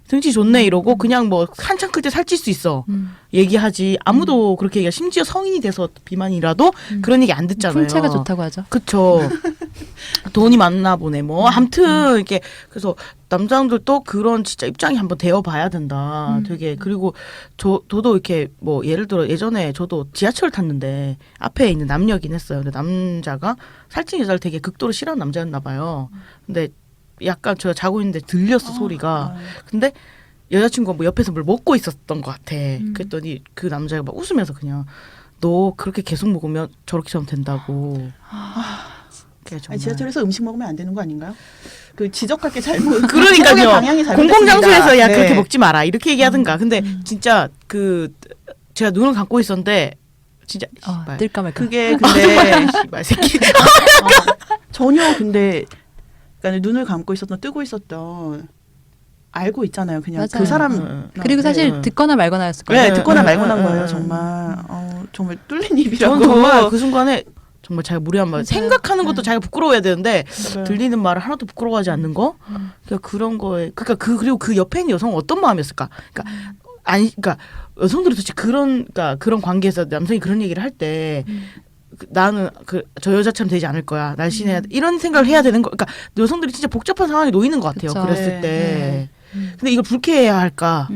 등치 좋네 이러고 그냥 뭐 한참 클 때 살찔 수 있어 얘기하지. 아무도 그렇게 얘기해. 심지어 성인이 돼서 비만이라도 그런 얘기 안 듣잖아요. 풍채가 좋다고 하죠. 그쵸. 돈이 많나 보네. 뭐 아무튼 이렇게 그래서 남자들도 그런 진짜 입장이 한번 되어봐야 된다. 되게 그리고 저도 이렇게 뭐 예를 들어 예전에 저도 지하철 탔는데 앞에 있는 남녀긴 했어요. 근데 남자가 살찐 여자를 되게 극도로 싫어하는 남자였나 봐요. 근데 약간 제가 자고 있는데 들렸어 소리가. 근데 여자친구가 뭐 옆에서 뭘 먹고 있었던 것 같아. 그랬더니 그 남자가 막 웃으면서 그냥 너 그렇게 계속 먹으면 저렇게처럼 된다고. 아니, 지하철에서 음식 먹으면 안 되는 거 아닌가요? 그 지적할 게 잘못. 지적의 그러니까요. 방향이 잘못됐습니다. 공공장소에서 야 네. 그렇게 먹지 마라 이렇게 얘기하든가. 근데 진짜 제가 눈을 감고 있었는데 진짜 씨발. 뜰까 말까. 그게 근데 씨발 새끼. 전혀 근데 그러니까 눈을 감고 있었던 뜨고 있었던 알고 있잖아요. 그냥 맞아요. 그 사람. 그리고 사실 네. 듣거나 말거나였을 거예요. 네, 듣거나 말거나인 네, 거예요. 네. 정말 정말 뚫린 입이라고. 저는 정말 그 순간에 정말 자기가 무례한 말 생각하는 것도 자기가 부끄러워야 되는데 맞아요. 들리는 말을 하나도 부끄러워하지 않는 거. 그러니까 그런 거에 그리고 그 옆에 있는 여성은 어떤 마음이었을까? 그러니까 여성들이 도대체 그런 관계에서 남성이 그런 얘기를 할 때 나는 저 여자처럼 되지 않을 거야. 날씬해야 돼. 이런 생각을 해야 되는 거. 그러니까 여성들이 진짜 복잡한 상황에 놓이는 것 같아요. 그쵸. 그랬을 네, 때. 근데 이걸 불쾌해야 할까?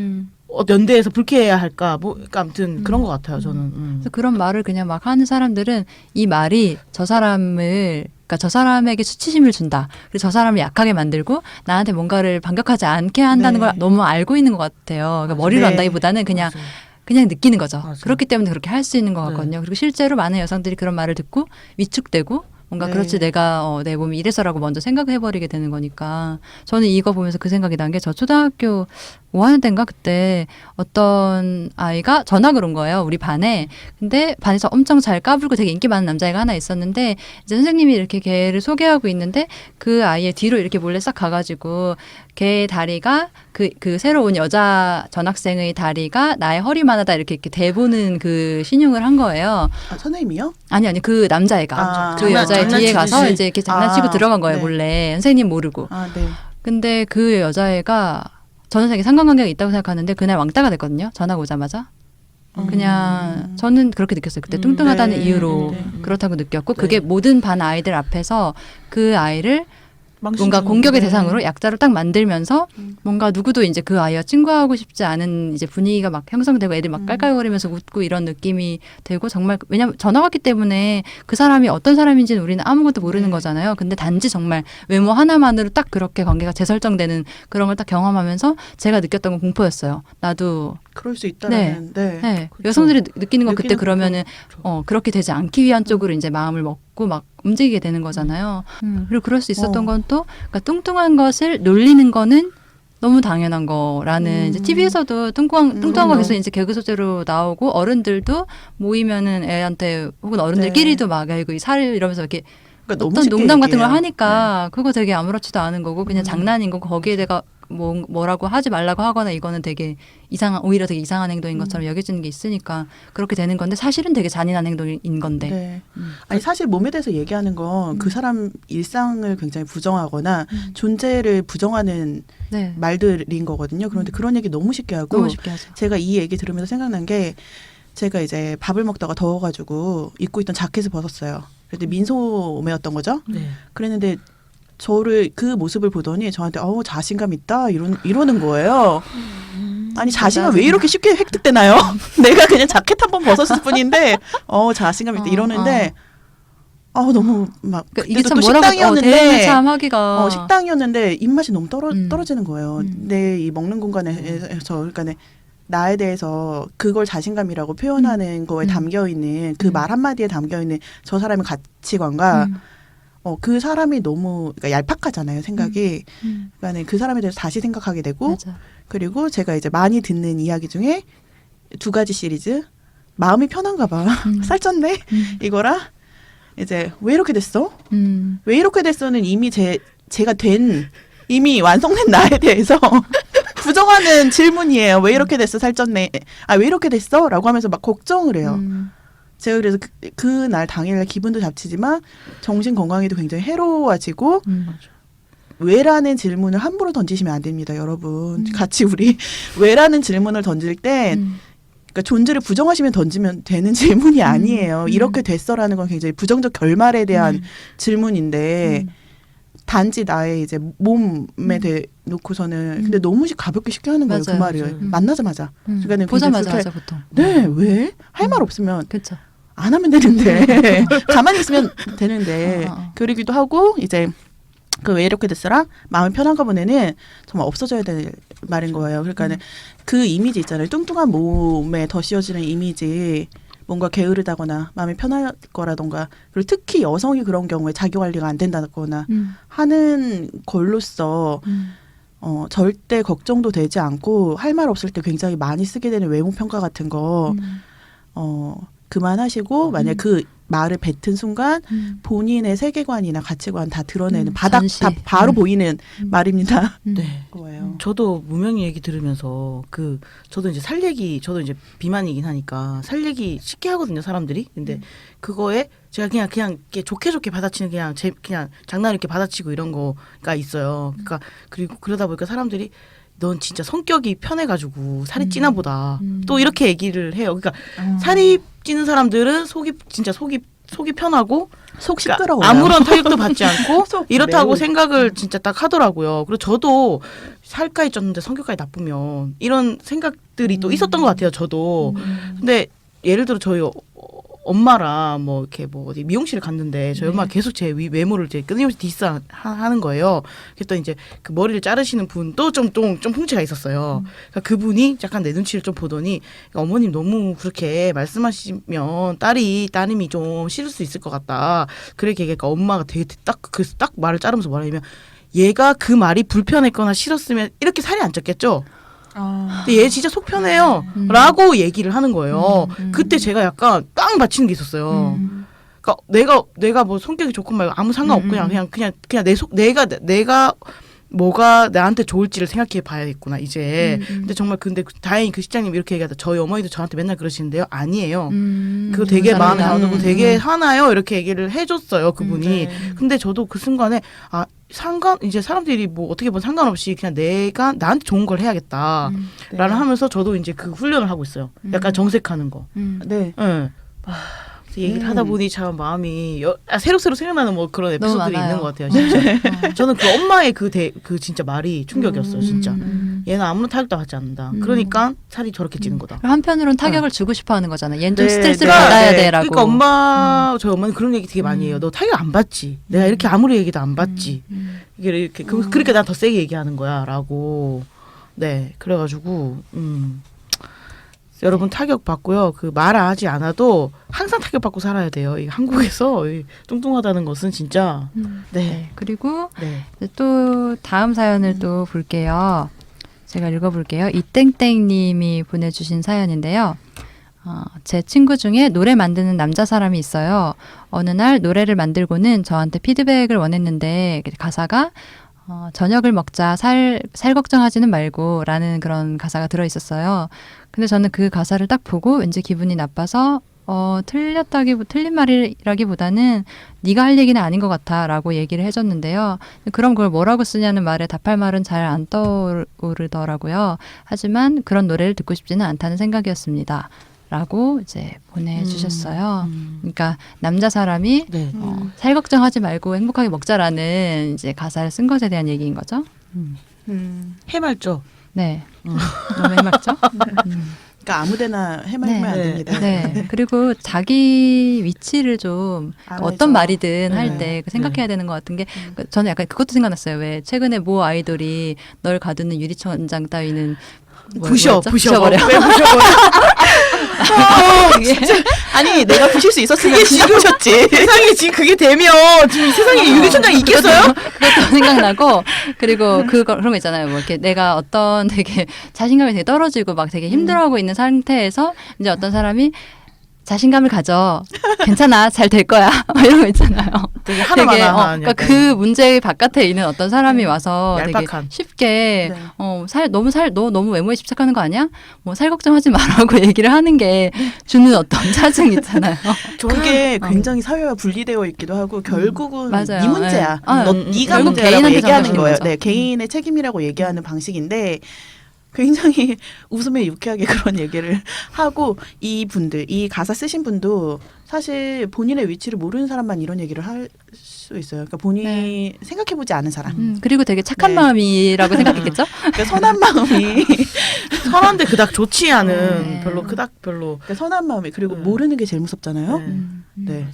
연대에서 불쾌해야 할까? 뭐, 그러니까 아무튼 그런 것 같아요. 저는. 그래서 그런 말을 그냥 막 하는 사람들은 이 말이 저 그러니까 저 사람에게 수치심을 준다. 그래서 저 사람을 약하게 만들고 나한테 뭔가를 반격하지 않게 한다는 네. 걸 너무 알고 있는 것 같아요. 그러니까 머리로 네. 한다기보다는 그냥 맞아요. 그냥 느끼는 거죠. 맞아요. 그렇기 때문에 그렇게 할 수 있는 것 네. 같거든요. 그리고 실제로 많은 여성들이 그런 말을 듣고 위축되고 뭔가 네. 그렇지 내가 내 몸이 이래서라고 먼저 생각해버리게 되는 거니까 저는 이거 보면서 그 생각이 난 게 저 초등학교 5학년 때인가 그때 어떤 아이가 전학을 온 거예요. 우리 반에. 근데 반에서 엄청 잘 까불고 되게 인기 많은 남자애가 하나 있었는데 이제 선생님이 이렇게 걔를 소개하고 있는데 그 아이의 뒤로 이렇게 몰래 싹 가가지고 걔의 다리가 그 새로 온 여자 전학생의 다리가 나의 허리만하다 이렇게 대보는 그 신용을 한 거예요. 아, 선생님이요? 아니 그 남자애가 아, 그 여자의 뒤에 가서 장난치듯이. 이제 이렇게 장난치고 아, 들어간 거예요. 네. 몰래 선생님 모르고. 아, 네. 근데 그 여자애가 저는 되게 상관관계가 있다고 생각하는데 그날 왕따가 됐거든요. 전학 오자마자. 그냥 저는 그렇게 느꼈어요. 그때 뚱뚱하다는 네, 이유로 네, 네. 그렇다고 느꼈고 네. 그게 모든 반 아이들 앞에서 그 아이를 뭔가 망신주는- 공격의 네. 대상으로 약자로 딱 만들면서 뭔가 누구도 이제 그 아이와 친구하고 싶지 않은 이제 분위기가 막 형성되고 애들 막 깔깔거리면서 웃고 이런 느낌이 되고 정말 왜냐면 전화 왔기 때문에 그 사람이 어떤 사람인지는 우리는 아무것도 모르는 네. 거잖아요. 근데 단지 정말 외모 하나만으로 딱 그렇게 관계가 재설정되는 그런 걸 딱 경험하면서 제가 느꼈던 건 공포였어요. 나도 그럴 수 있다는. 네. 네. 그렇죠. 여성들이 느끼는 건 그때 느끼는 그러면은 그렇게 되지 않기 위한 쪽으로 이제 마음을 먹고 막 움직이게 되는 거잖아요. 그리고 그럴 수 있었던 건 또 그러니까 뚱뚱한 것을 놀리는 거는 너무 당연한 거라는 이제 TV에서도 뚱뚱한 거 그럼요. 계속 이제 개그 소재로 나오고 어른들도 모이면은 애한테 혹은 어른들끼리도 막 이거 살 이러면서 이렇게 그러니까 너무 어떤 쉽게 농담 같은 걸 얘기해요. 하니까 그거 되게 아무렇지도 않은 거고 그냥 장난인 거고 거기에 내가 뭐라고 하지 말라고 하거나 이거는 되게 오히려 되게 이상한 행동인 것처럼 여겨지는 게 있으니까 그렇게 되는 건데 사실은 되게 잔인한 행동인 건데. 네. 아니 사실 몸에 대해서 얘기하는 건 그 사람 일상을 굉장히 부정하거나 존재를 부정하는 네. 말들인 거거든요. 그런데 그런 얘기 너무 쉽게 하고 너무 쉽게 하죠. 제가 이 얘기 들으면서 생각난 게 제가 이제 밥을 먹다가 더워가지고 입고 있던 자켓을 벗었어요. 그런데 민소매였던 거죠. 네. 그랬는데 저를 그 모습을 보더니 저한테 자신감 있다 이러는 거예요. 아니 자신감 왜 이렇게 쉽게 획득되나요? 내가 그냥 자켓 한 번 벗었을 뿐인데 자신감 있다 이러는데 너무 막 그러니까 이게 그때도 참 또 뭐라고 대응을 식당이었는데 참 하기가 식당이었는데 입맛이 너무 떨어지는 거예요. 음. 내 이 먹는 공간에서 그러니까 나에 대해서 그걸 자신감이라고 표현하는 거에 담겨 있는 그 말 한마디에 담겨 있는 저 사람의 가치관과 그 사람이 너무 그러니까 얄팍하잖아요 생각이. 그러니까 그 사람에 대해서 다시 생각하게 되고 맞아. 그리고 제가 이제 많이 듣는 이야기 중에 2가지 시리즈 마음이 편한가 봐 살쪘네 이거랑 이제 왜 이렇게 됐어? 왜 이렇게 됐어는 이미 제가 이미 완성된 나에 대해서 부정하는 질문이에요. 왜 이렇게 됐어? 살쪘네. 왜 이렇게 됐어? 라고 하면서 막 걱정을 해요. 제가 그래서 그날 당일날 기분도 잡치지만 정신 건강에도 굉장히 해로워지고 왜라는 질문을 함부로 던지시면 안 됩니다, 여러분. 같이 우리 왜라는 질문을 던질 때 그러니까 존재를 부정하시면 던지면 되는 질문이 아니에요. 이렇게 됐어라는 건 굉장히 부정적 결말에 대한 질문인데 단지 나의 이제 몸에 대놓고서는 근데 너무 가볍게 쉽게 하는 거예요. 맞아요, 그 말을 맞아요. 만나자마자. 그러니까는 보자마자 굉장히 하죠 보통. 네, 왜? 할 말 없으면 그렇죠. 안 하면 되는데 가만히 있으면 되는데 그러기도 하고 이제 그 왜 이렇게 됐어라 마음이 편한가 보네는 정말 없어져야 될 말인 거예요. 그러니까는 그 이미지 있잖아요. 뚱뚱한 몸에 더 씌워지는 이미지 뭔가 게으르다거나 마음이 편할 거라던가 그리고 특히 여성이 그런 경우에 자기 관리가 안 된다거나 하는 걸로써 절대 걱정도 되지 않고 할 말 없을 때 굉장히 많이 쓰게 되는 외모 평가 같은 거 그만하시고 만약 그 말을 뱉은 순간 본인의 세계관이나 가치관 다 드러내는 바닥 전시. 다 바로 보이는 말입니다. 네. 거예요. 저도 무명이 얘기 들으면서 저도 이제 살 얘기 저도 이제 비만이긴 하니까 살 얘기 쉽게 하거든요 사람들이. 근데 그거에 제가 그냥 이렇게 좋게 받아치는 그냥 장난을 이렇게 받아치고 이런 거가 있어요. 그러니까 그리고 그러다 보니까 사람들이 넌 진짜 성격이 편해가지고 살이 찌나 보다. 또 이렇게 얘기를 해요. 그러니까 살이 찌는 사람들은 속이 편하고 속 그러니까 시끄러워요. 아무런 타격도 받지 않고 속 이렇다고 매우- 생각을 진짜 딱 하더라고요. 그리고 저도 살까지 쪘는데 성격까지 나쁘면 이런 생각들이 또 있었던 것 같아요. 저도. 근데 예를 들어 저희 엄마랑 뭐 이렇게 뭐 어디 미용실을 갔는데 저희 엄마가 계속 제 외모를 이제 끊임없이 디스하는 거예요. 그랬더니 이제 그 머리를 자르시는 분도 좀 풍채가 있었어요. 그러니까 그분이 약간 내 눈치를 좀 보더니 어머님 너무 그렇게 말씀하시면 따님이 좀 싫을 수 있을 것 같다. 그렇게 얘기하니까 엄마가 되게 딱 말을 자르면서 뭐라냐면 얘가 그 말이 불편했거나 싫었으면 이렇게 살이 안 쪘겠죠. 근데 얘 진짜 속 편해요. 라고 얘기를 하는 거예요. 그때 제가 약간 딱 맞히는 게 있었어요. 그러니까 내가 뭐 성격이 좋고 말고 아무 상관없고 그냥 내가 뭐가 나한테 좋을지를 생각해 봐야겠구나 이제. 근데 정말 다행히 그 시장님 이렇게 얘기하다 저희 어머니도 저한테 맨날 그러시는데요. 아니에요. 그거 되게 마음에 담아두고 되게 화나요 이렇게 얘기를 해줬어요 그분이. 네. 근데 저도 그 순간에 이제 사람들이 뭐 어떻게 보면 상관없이 그냥 내가 나한테 좋은 걸 해야겠다. 네. 라는 하면서 저도 이제 그 훈련을 하고 있어요. 약간 정색하는 거. 네. 예. 그래서 얘기를 하다 보니 참 마음이 새록새록 생각나는 뭐 그런 에피소드들이 많아요. 있는 것 같아요. 진짜. 저는 그 엄마의 그 진짜 말이 충격이었어요. 진짜. 얘는 아무런 타격도 받지 않는다. 그러니까 살이 저렇게 찌는 거다. 한편으로는 타격을 주고 싶어 하는 거잖아요. 얘는 좀 네, 스트레스를 네. 받아야 네. 돼라고. 그러니까 저희 어머니 그런 얘기 되게 많이 해요. 너 타격 안 받지. 내가 이렇게 아무리 얘기도 안 받지. 이렇게 그러니까 난 더 세게 얘기하는 거야라고. 네. 그래가지고 여러분 타격 받고요. 그 말하지 않아도 항상 타격 받고 살아야 돼요. 이 한국에서 이 뚱뚱하다는 것은 진짜. 네. 네. 그리고 네. 또 다음 사연을 또 볼게요. 제가 읽어볼게요. 이땡땡님이 보내주신 사연인데요. 제 친구 중에 노래 만드는 남자 사람이 있어요. 어느 날 노래를 만들고는 저한테 피드백을 원했는데 가사가 저녁을 먹자 살 걱정하지는 말고 라는 그런 가사가 들어있었어요. 근데 저는 그 가사를 딱 보고 왠지 기분이 나빠서 틀린 말이라기보다는 네가 할 얘기는 아닌 것 같아 라고 얘기를 해줬는데요. 그럼 그걸 뭐라고 쓰냐는 말에 답할 말은 잘 안 떠오르더라고요. 하지만 그런 노래를 듣고 싶지는 않다는 생각이었습니다. 라고 이제 보내주셨어요. 그러니까 남자 사람이 네. 살 걱정하지 말고 행복하게 먹자라는 이제 가사를 쓴 것에 대한 얘기인 거죠. 해맑죠. 네. 너무 해맑죠? 그러니까 아무데나 해맑으면 안 네. 됩니다. 네. 그리고 자기 위치를 좀 알아야죠. 어떤 말이든 할 네. 때 생각해야 되는 것 같은 게 저는 약간 그것도 생각났어요. 왜 최근에 모 아이돌이 널 가두는 유리천장 따위는 부셔버려. 부셔버려. 왜 부셔버려? 진짜 아니 내가 부실 수 있었으면 그게 진짜 지금 부셨지. 세상에 지금 그게 되면 지금 이 세상에 유리천장이 있겠어요? 그것도 생각나고 그리고 그런 거 있잖아요. 뭐 이렇게 내가 어떤 되게 자신감이 되게 떨어지고 막 되게 힘들어하고 있는 상태에서 이제 어떤 사람이 자신감을 가져. 괜찮아. 잘 될 거야. 막 이런 거 있잖아요. 되게 하나마나 그러니까 그 문제 바깥에 있는 어떤 사람이 와서 얄팍한. 되게 쉽게 네. 너 너무 외모에 집착하는 거 아니야? 뭐 살 걱정하지 마라고 얘기를 하는 게 주는 어떤 짜증 있잖아요. 그게 굉장히 사회와 분리되어 있기도 하고 결국은 맞아요. 네 문제야. 네. 너 음, 네가 결국 문제라고 개인한테 얘기하는 전가시는 거예요. 거죠. 네, 개인의 책임이라고 얘기하는 방식인데 굉장히 웃으며 유쾌하게 그런 얘기를 하고 이 가사 쓰신 분도 사실 본인의 위치를 모르는 사람만 이런 얘기를 할 수 있어요. 그러니까 본인이 생각해보지 않은 사람. 그리고 되게 착한 네. 마음이라고 생각했겠죠? 그러니까 선한 마음이 선한데 그닥 좋지 않은 네. 별로 그러니까 선한 마음이 그리고 모르는 게 제일 무섭잖아요. 네.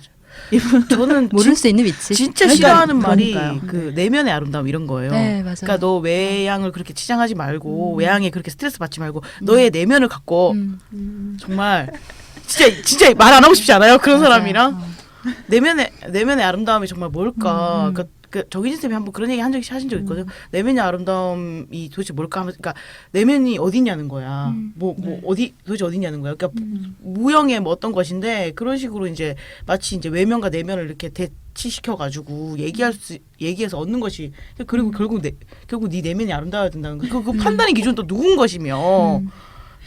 저는 모를 수 있는 위치. 진짜 그러니까, 싫어하는 말이 그러니까요. 그 내면의 아름다움 이런 거예요. 네, 맞아요. 그러니까 너 외양을 그렇게 치장하지 말고 외양에 그렇게 스트레스 받지 말고 너의 내면을 갖고 정말 진짜 말 안 하고 싶지 않아요? 그런 맞아요. 사람이랑 내면의 아름다움이 정말 뭘까? 그러니까 정희진 쌤이 한번 그런 얘기 하신 적 있거든요. 내면의 아름다움이 도대체 뭘까 하면서, 그러니까 내면이 어디냐는 거야. 도대체 어디냐는 거야. 그러니까 무형의 뭐 어떤 것인데 그런 식으로 이제 마치 이제 외면과 내면을 이렇게 대치시켜가지고 얘기해서 얻는 것이 그리고 결국 네 내면이 아름다워야 된다는 거. 그 판단의 기준 또 누군 것이며.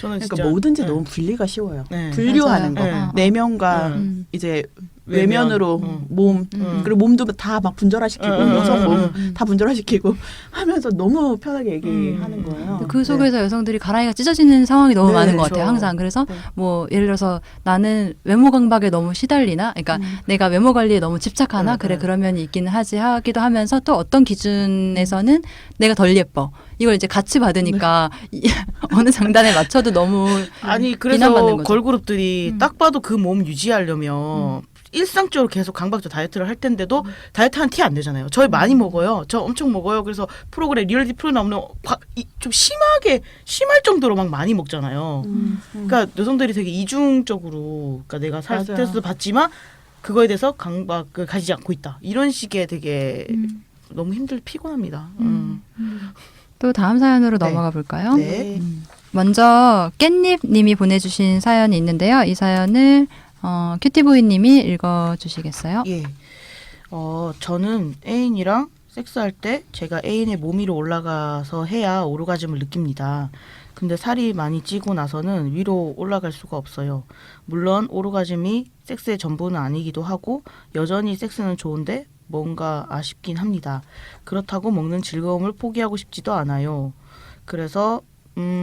저는 그러니까 진짜 뭐든지 네. 너무 분리가 쉬워요. 네. 분류하는 맞아요. 거. 네. 내면과 네. 이제 외면으로 몸 그리고 몸도 다 막 분절화시키고 여성 몸 다 분절화시키고 하면서 너무 편하게 얘기하는 거예요. 그 속에서 여성들이 가랑이가 찢어지는 상황이 너무 네, 많은 것 그렇죠. 같아요. 항상. 그래서 네. 뭐 예를 들어서 나는 외모 강박에 너무 시달리나? 그러니까 내가 외모 관리에 너무 집착하나? 네, 그래 네. 그러면 있기는 하기도 하면서 또 어떤 기준에서는 내가 덜 예뻐. 이걸 이제 같이 받으니까 어느 장단에 맞춰도 너무 아니 비난받는 그래서 거죠. 걸그룹들이 딱 봐도 그 몸 유지하려면 일상적으로 계속 강박적 다이어트를 할 텐데도 다이어트한 티 안 내잖아요. 저 많이 먹어요. 저 엄청 먹어요. 그래서 프로그램 리얼리티 프로 나오면 좀 심할 정도로 막 많이 먹잖아요. 그러니까 여성들이 되게 이중적으로 그러니까 내가 살 맞아요. 스트레스 받지만 그거에 대해서 강박을 가지지 않고 있다. 이런 식의 되게 너무 피곤합니다. 또 다음 사연으로 네. 넘어가 볼까요? 네. 먼저 깻잎 님이 보내주신 사연이 있는데요. 이 사연을 큐티보이 님이 읽어주시겠어요? 예. 저는 애인이랑 섹스할 때 제가 애인의 몸 위로 올라가서 해야 오르가즘을 느낍니다. 근데 살이 많이 찌고 나서는 위로 올라갈 수가 없어요. 물론 오르가즘이 섹스의 전부는 아니기도 하고 여전히 섹스는 좋은데 뭔가 아쉽긴 합니다. 그렇다고 먹는 즐거움을 포기하고 싶지도 않아요. 그래서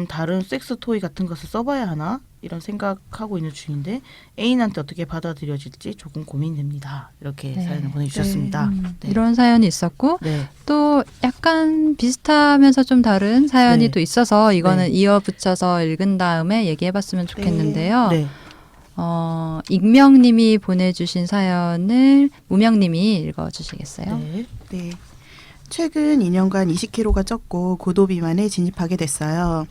다른 섹스 토이 같은 것을 써봐야 하나? 이런 생각하고 있는 중인데 애인한테 어떻게 받아들여질지 조금 고민됩니다. 이렇게 네. 사연을 보내주셨습니다. 네. 이런 사연이 있었고 네. 또 약간 비슷하면서 좀 다른 사연이 네. 또 있어서 이거는 네. 이어붙여서 읽은 다음에 얘기해봤으면 좋겠는데요. 네. 익명님이 보내주신 사연을 무명님이 읽어주시겠어요? 네. 네. 최근 2년간 20kg가 쪘고 고도 비만에 진입하게 됐어요.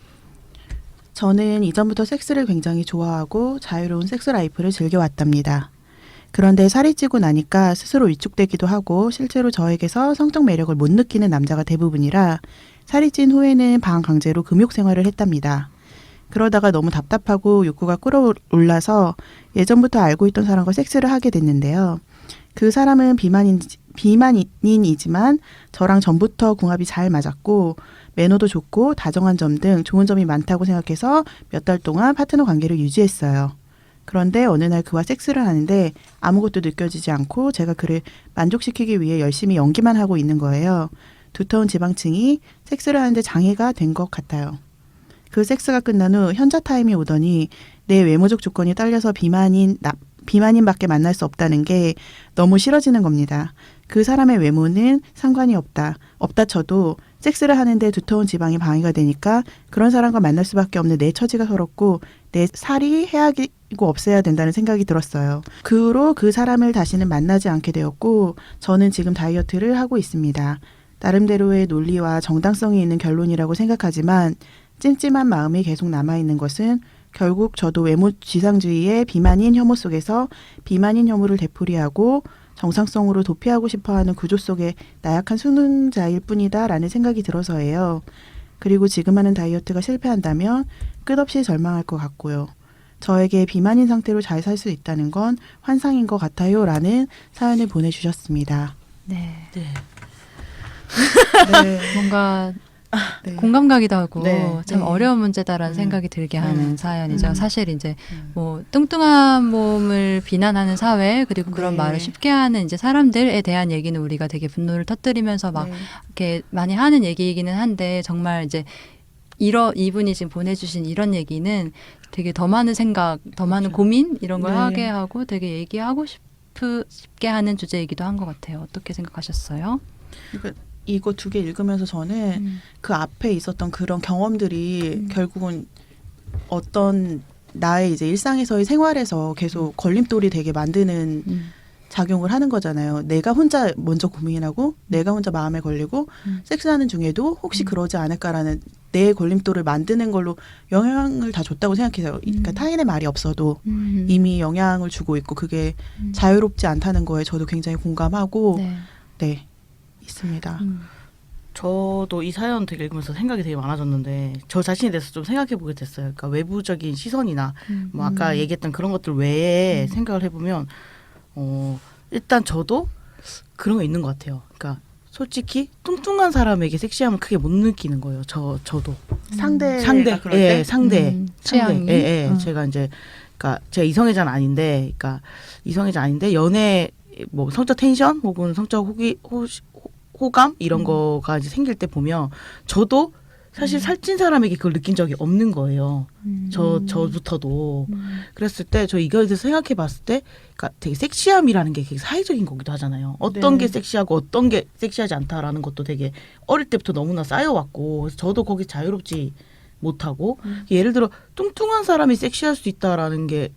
저는 이전부터 섹스를 굉장히 좋아하고 자유로운 섹스 라이프를 즐겨왔답니다. 그런데 살이 찌고 나니까 스스로 위축되기도 하고 실제로 저에게서 성적 매력을 못 느끼는 남자가 대부분이라 살이 찐 후에는 반강제로 금욕 생활을 했답니다. 그러다가 너무 답답하고 욕구가 끌어올라서 예전부터 알고 있던 사람과 섹스를 하게 됐는데요. 그 사람은 비만인이지만 저랑 전부터 궁합이 잘 맞았고 매너도 좋고 다정한 점 등 좋은 점이 많다고 생각해서 몇 달 동안 파트너 관계를 유지했어요. 그런데 어느 날 그와 섹스를 하는데 아무것도 느껴지지 않고 제가 그를 만족시키기 위해 열심히 연기만 하고 있는 거예요. 두터운 지방층이 섹스를 하는데 장애가 된 것 같아요. 그 섹스가 끝난 후 현자 타임이 오더니 내 외모적 조건이 딸려서 비만인밖에 만날 수 없다는 게 너무 싫어지는 겁니다. 그 사람의 외모는 상관이 없다 쳐도 섹스를 하는데 두터운 지방이 방해가 되니까 그런 사람과 만날 수밖에 없는 내 처지가 서럽고 내 살이 해악이고 없애야 된다는 생각이 들었어요. 그 후로 그 사람을 다시는 만나지 않게 되었고 저는 지금 다이어트를 하고 있습니다. 나름대로의 논리와 정당성이 있는 결론이라고 생각하지만 찜찜한 마음이 계속 남아있는 것은 결국 저도 외모 지상주의의 비만인 혐오 속에서 비만인 혐오를 되풀이하고 정상성으로 도피하고 싶어하는 구조 속의 나약한 수능자일 뿐이다라는 생각이 들어서예요. 그리고 지금 하는 다이어트가 실패한다면 끝없이 절망할 것 같고요. 저에게 비만인 상태로 잘 살 수 있다는 건 환상인 것 같아요 라는 사연을 보내주셨습니다. 네. 네. 네. 뭔가 네. 공감가기도 하고 네. 참 네. 어려운 문제다라는 생각이 들게 하는 사연이죠. 사실 이제 뭐 뚱뚱한 몸을 비난하는 사회 그리고 그런 네. 말을 쉽게 하는 이제 사람들에 대한 얘기는 우리가 되게 분노를 터뜨리면서 막 네. 이렇게 많이 하는 얘기이기는 한데 정말 이제 이분이 지금 보내주신 이런 얘기는 되게 더 많은 생각, 더 많은 고민 이런 걸 네. 하게 하고 되게 얘기하고 싶게 하는 주제이기도 한 것 같아요. 어떻게 생각하셨어요? 이거 두 개 읽으면서 저는 그 앞에 있었던 그런 경험들이 결국은 어떤 나의 이제 일상에서의 생활에서 계속 걸림돌이 되게 만드는 작용을 하는 거잖아요. 내가 혼자 먼저 고민하고 내가 혼자 마음에 걸리고 섹스하는 중에도 혹시 그러지 않을까라는 내 걸림돌을 만드는 걸로 영향을 다 줬다고 생각해요. 그러니까 타인의 말이 없어도 이미 영향을 주고 있고 그게 자유롭지 않다는 거에 저도 굉장히 공감하고 네. 네 있습니다. 저도 이 사연 되게 읽으면서 생각이 되게 많아졌는데 저 자신에 대해서 좀 생각해 보게 됐어요. 그러니까 외부적인 시선이나 뭐 아까 얘기했던 그런 것들 외에 생각을 해보면 일단 저도 그런 거 있는 것 같아요. 그러니까 솔직히 뚱뚱한 사람에게 섹시함을 크게 못 느끼는 거예요. 저도 상대 상대 그럴 때 상대 취향이 예, 제가 이제 그러니까 제가 이성애자는 아닌데, 그러니까 이성애자 아닌데 연애 뭐 성적 텐션 혹은 성적 호감 이런 거가 이제 생길 때 보면 저도 사실 살찐 사람에게 그걸 느낀 적이 없는 거예요. 저부터도. 그랬을 때 저 이거에 대해서 생각해 봤을 때 그러니까 되게 섹시함이라는 게 되게 사회적인 거기도 하잖아요. 어떤 네. 게 섹시하고 어떤 게 섹시하지 않다라는 것도 되게 어릴 때부터 너무나 쌓여왔고 그래서 저도 거기 자유롭지 못하고 예를 들어 뚱뚱한 사람이 섹시할 수 있다라는 게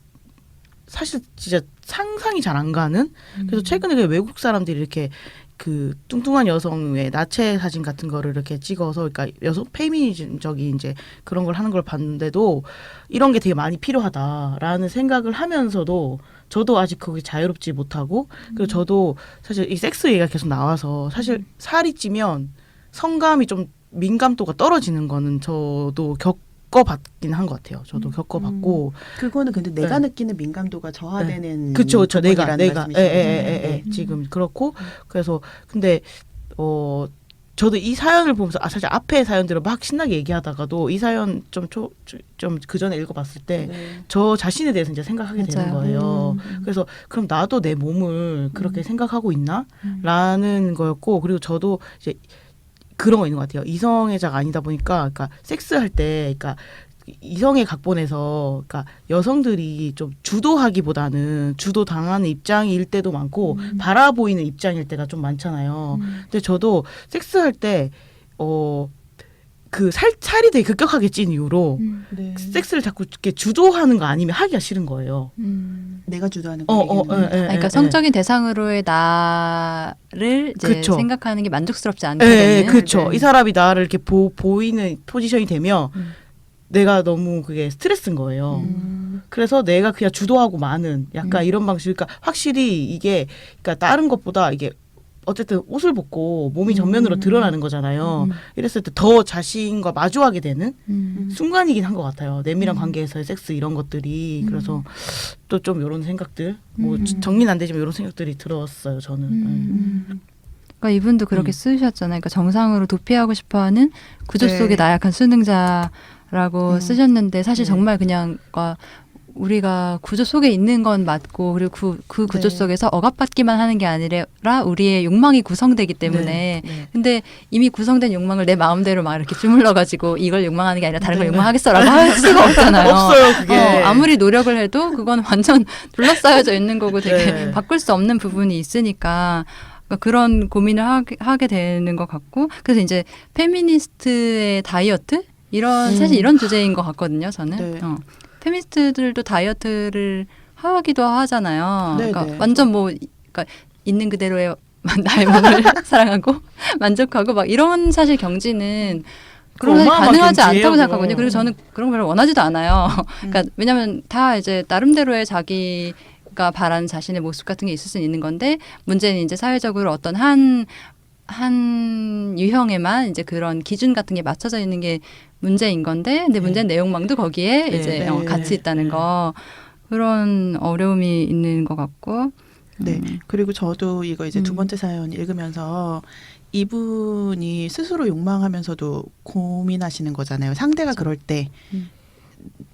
사실 진짜 상상이 잘 안 가는 그래서 최근에 그 외국 사람들이 이렇게 그 뚱뚱한 여성의 나체 사진 같은 거를 이렇게 찍어서 그러니까 여성 페미니즘적인 이제 그런 걸 하는 걸 봤는데도 이런 게 되게 많이 필요하다라는 생각을 하면서도 저도 아직 거기 자유롭지 못하고 그리고 저도 사실 이 섹스 얘기가 계속 나와서 사실 살이 찌면 성감이 좀 민감도가 떨어지는 거는 저도 겪어봤긴 한 것 같아요. 저도 겪어봤고 그거는 근데 내가 네. 느끼는 민감도가 저하되는 그쵸, 내가 부분이라는 말씀이신 거죠? 네. 지금 그렇고 그래서 근데 저도 이 사연을 보면서 사실 앞에 사연들을 막 신나게 얘기하다가도 이 사연 좀 그 전에 읽어봤을 때 저 네. 자신에 대해서 이제 생각하게 되는 맞아요. 거예요. 그래서 그럼 나도 내 몸을 그렇게 생각하고 있나?라는 거였고 그리고 저도 이제 그런 거 있는 것 같아요. 이성애자가 아니다 보니까, 그러니까 섹스할 때, 그러니까 이성의 각본에서, 그러니까 여성들이 좀 주도하기보다는 주도 당하는 입장일 때도 많고 바라보이는 입장일 때가 좀 많잖아요. 근데 저도 섹스할 때, 그 살이 되게 급격하게 찐 이유로 네. 섹스를 자꾸 이렇게 주도하는 거 아니면 하기가 싫은 거예요. 내가 주도하는 거 얘기는 그러니까 성적인 대상으로의 나를 이제 그쵸. 생각하는 게 만족스럽지 않게 예, 되는. 그렇죠. 네. 이 사람이 나를 이렇게 보이는 포지션이 되면 내가 너무 그게 스트레스인 거예요. 그래서 내가 그냥 주도하고 마는 약간 이런 방식. 그러니까 확실히 이게 그러니까 다른 것보다 이게 어쨌든 옷을 벗고 몸이 전면으로 드러나는 거잖아요. 이랬을 때 더 자신과 마주하게 되는 순간이긴 한 것 같아요. 내밀한 관계에서의 섹스 이런 것들이. 그래서 또 좀 이런 생각들, 뭐 정리는 안 되지만 이런 생각들이 들었어요. 저는. 그러니까 이분도 그렇게 쓰셨잖아요. 그러니까 정상으로 도피하고 싶어하는 구조 네. 속의 나약한 수능자라고 쓰셨는데 사실 네. 정말 그냥 그러니까 우리가 구조 속에 있는 건 맞고 그리고 그 구조 네. 속에서 억압받기만 하는 게 아니라 우리의 욕망이 구성되기 때문에 네. 근데 이미 구성된 욕망을 내 마음대로 막 이렇게 주물러가지고 이걸 욕망하는 게 아니라 다른 걸 네. 욕망하겠어라고 할 수가 없잖아요. 없어요, 그게. 아무리 노력을 해도 그건 완전 둘러싸여져 있는 거고 되게 네. 바꿀 수 없는 부분이 있으니까 그러니까 그런 고민을 하게 되는 것 같고 그래서 이제 페미니스트의 다이어트 이런 사실 이런 주제인 것 같거든요. 저는 네. 페미니스트들도 다이어트를 하기도 하잖아요. 네, 그러니까 네. 완전 뭐 그러니까 있는 그대로의 나의 몸을 사랑하고 만족하고 막 이런 사실 경지는 그런 게 어마어마한 가능하지 경지예요, 않다고 그거. 생각하거든요. 그리고 저는 그런 걸 원하지도 않아요. 그러니까 왜냐하면 다 이제 나름대로의 자기가 바라는 자신의 모습 같은 게 있을 수는 있는 건데 문제는 이제 사회적으로 어떤 한 유형에만 이제 그런 기준 같은 게 맞춰져 있는 게 문제인 건데 근데 문제는 내 욕망도 거기에 네. 이제 네. 같이 있다는 네. 거 그런 어려움이 있는 것 같고 네. 그리고 저도 이거 이제 두 번째 사연 읽으면서 이분이 스스로 욕망하면서도 고민하시는 거잖아요. 상대가 그럴 때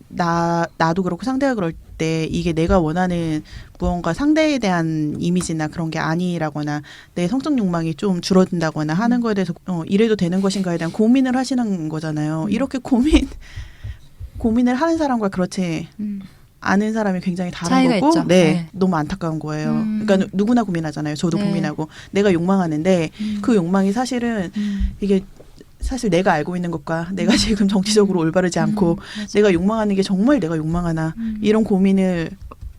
나도 그렇고 상대가 그럴 때 이게 내가 원하는 무언가 상대에 대한 이미지나 그런 게 아니라거나 내 성적 욕망이 좀 줄어든다거나 하는 거에 대해서 이래도 되는 것인가에 대한 고민을 하시는 거잖아요. 이렇게 고민을 하는 사람과 그렇지 아는 사람이 굉장히 다른 차이가 거고 있죠. 네, 네. 너무 안타까운 거예요. 그러니까 누구나 고민하잖아요. 저도 네. 고민하고 내가 욕망하는데 그 욕망이 사실은 이게 사실 내가 알고 있는 것과 내가 지금 정치적으로 올바르지 않고 내가 욕망하는 게 정말 내가 욕망하나 이런 고민을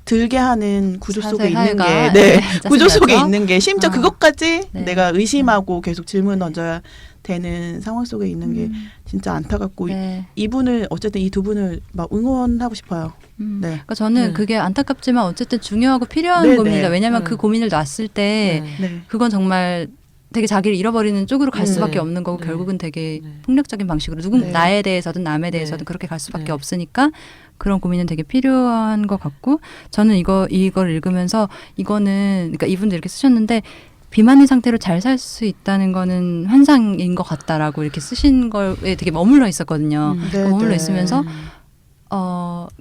들게 하는 구조 속에 있는 게 사회가, 네, 짜증나죠? 구조 속에 있는 게 심지어 그것까지 네. 내가 의심하고 계속 질문 던져야 되는 상황 속에 있는 게 진짜 안타깝고 네. 이분을 어쨌든 이 두 분을 막 응원하고 싶어요. 네. 그러니까 저는 네. 그게 안타깝지만 어쨌든 중요하고 필요한 네, 고민이다. 네. 왜냐하면 네. 그 고민을 놨을 때 네. 그건 정말 되게 자기를 잃어버리는 쪽으로 갈 수밖에 네. 없는 거고 네. 결국은 되게 네. 폭력적인 방식으로 네. 나에 대해서든 남에 네. 대해서든 그렇게 갈 수밖에 네. 없으니까 그런 고민은 되게 필요한 것 같고 저는 이걸 읽으면서 이거는 그러니까 이분도 이렇게 쓰셨는데 비만인 상태로 잘 살 수 있다는 거는 환상인 것 같다라고 이렇게 쓰신 거에 되게 머물러 있었거든요. 네, 머물러 네. 있으면서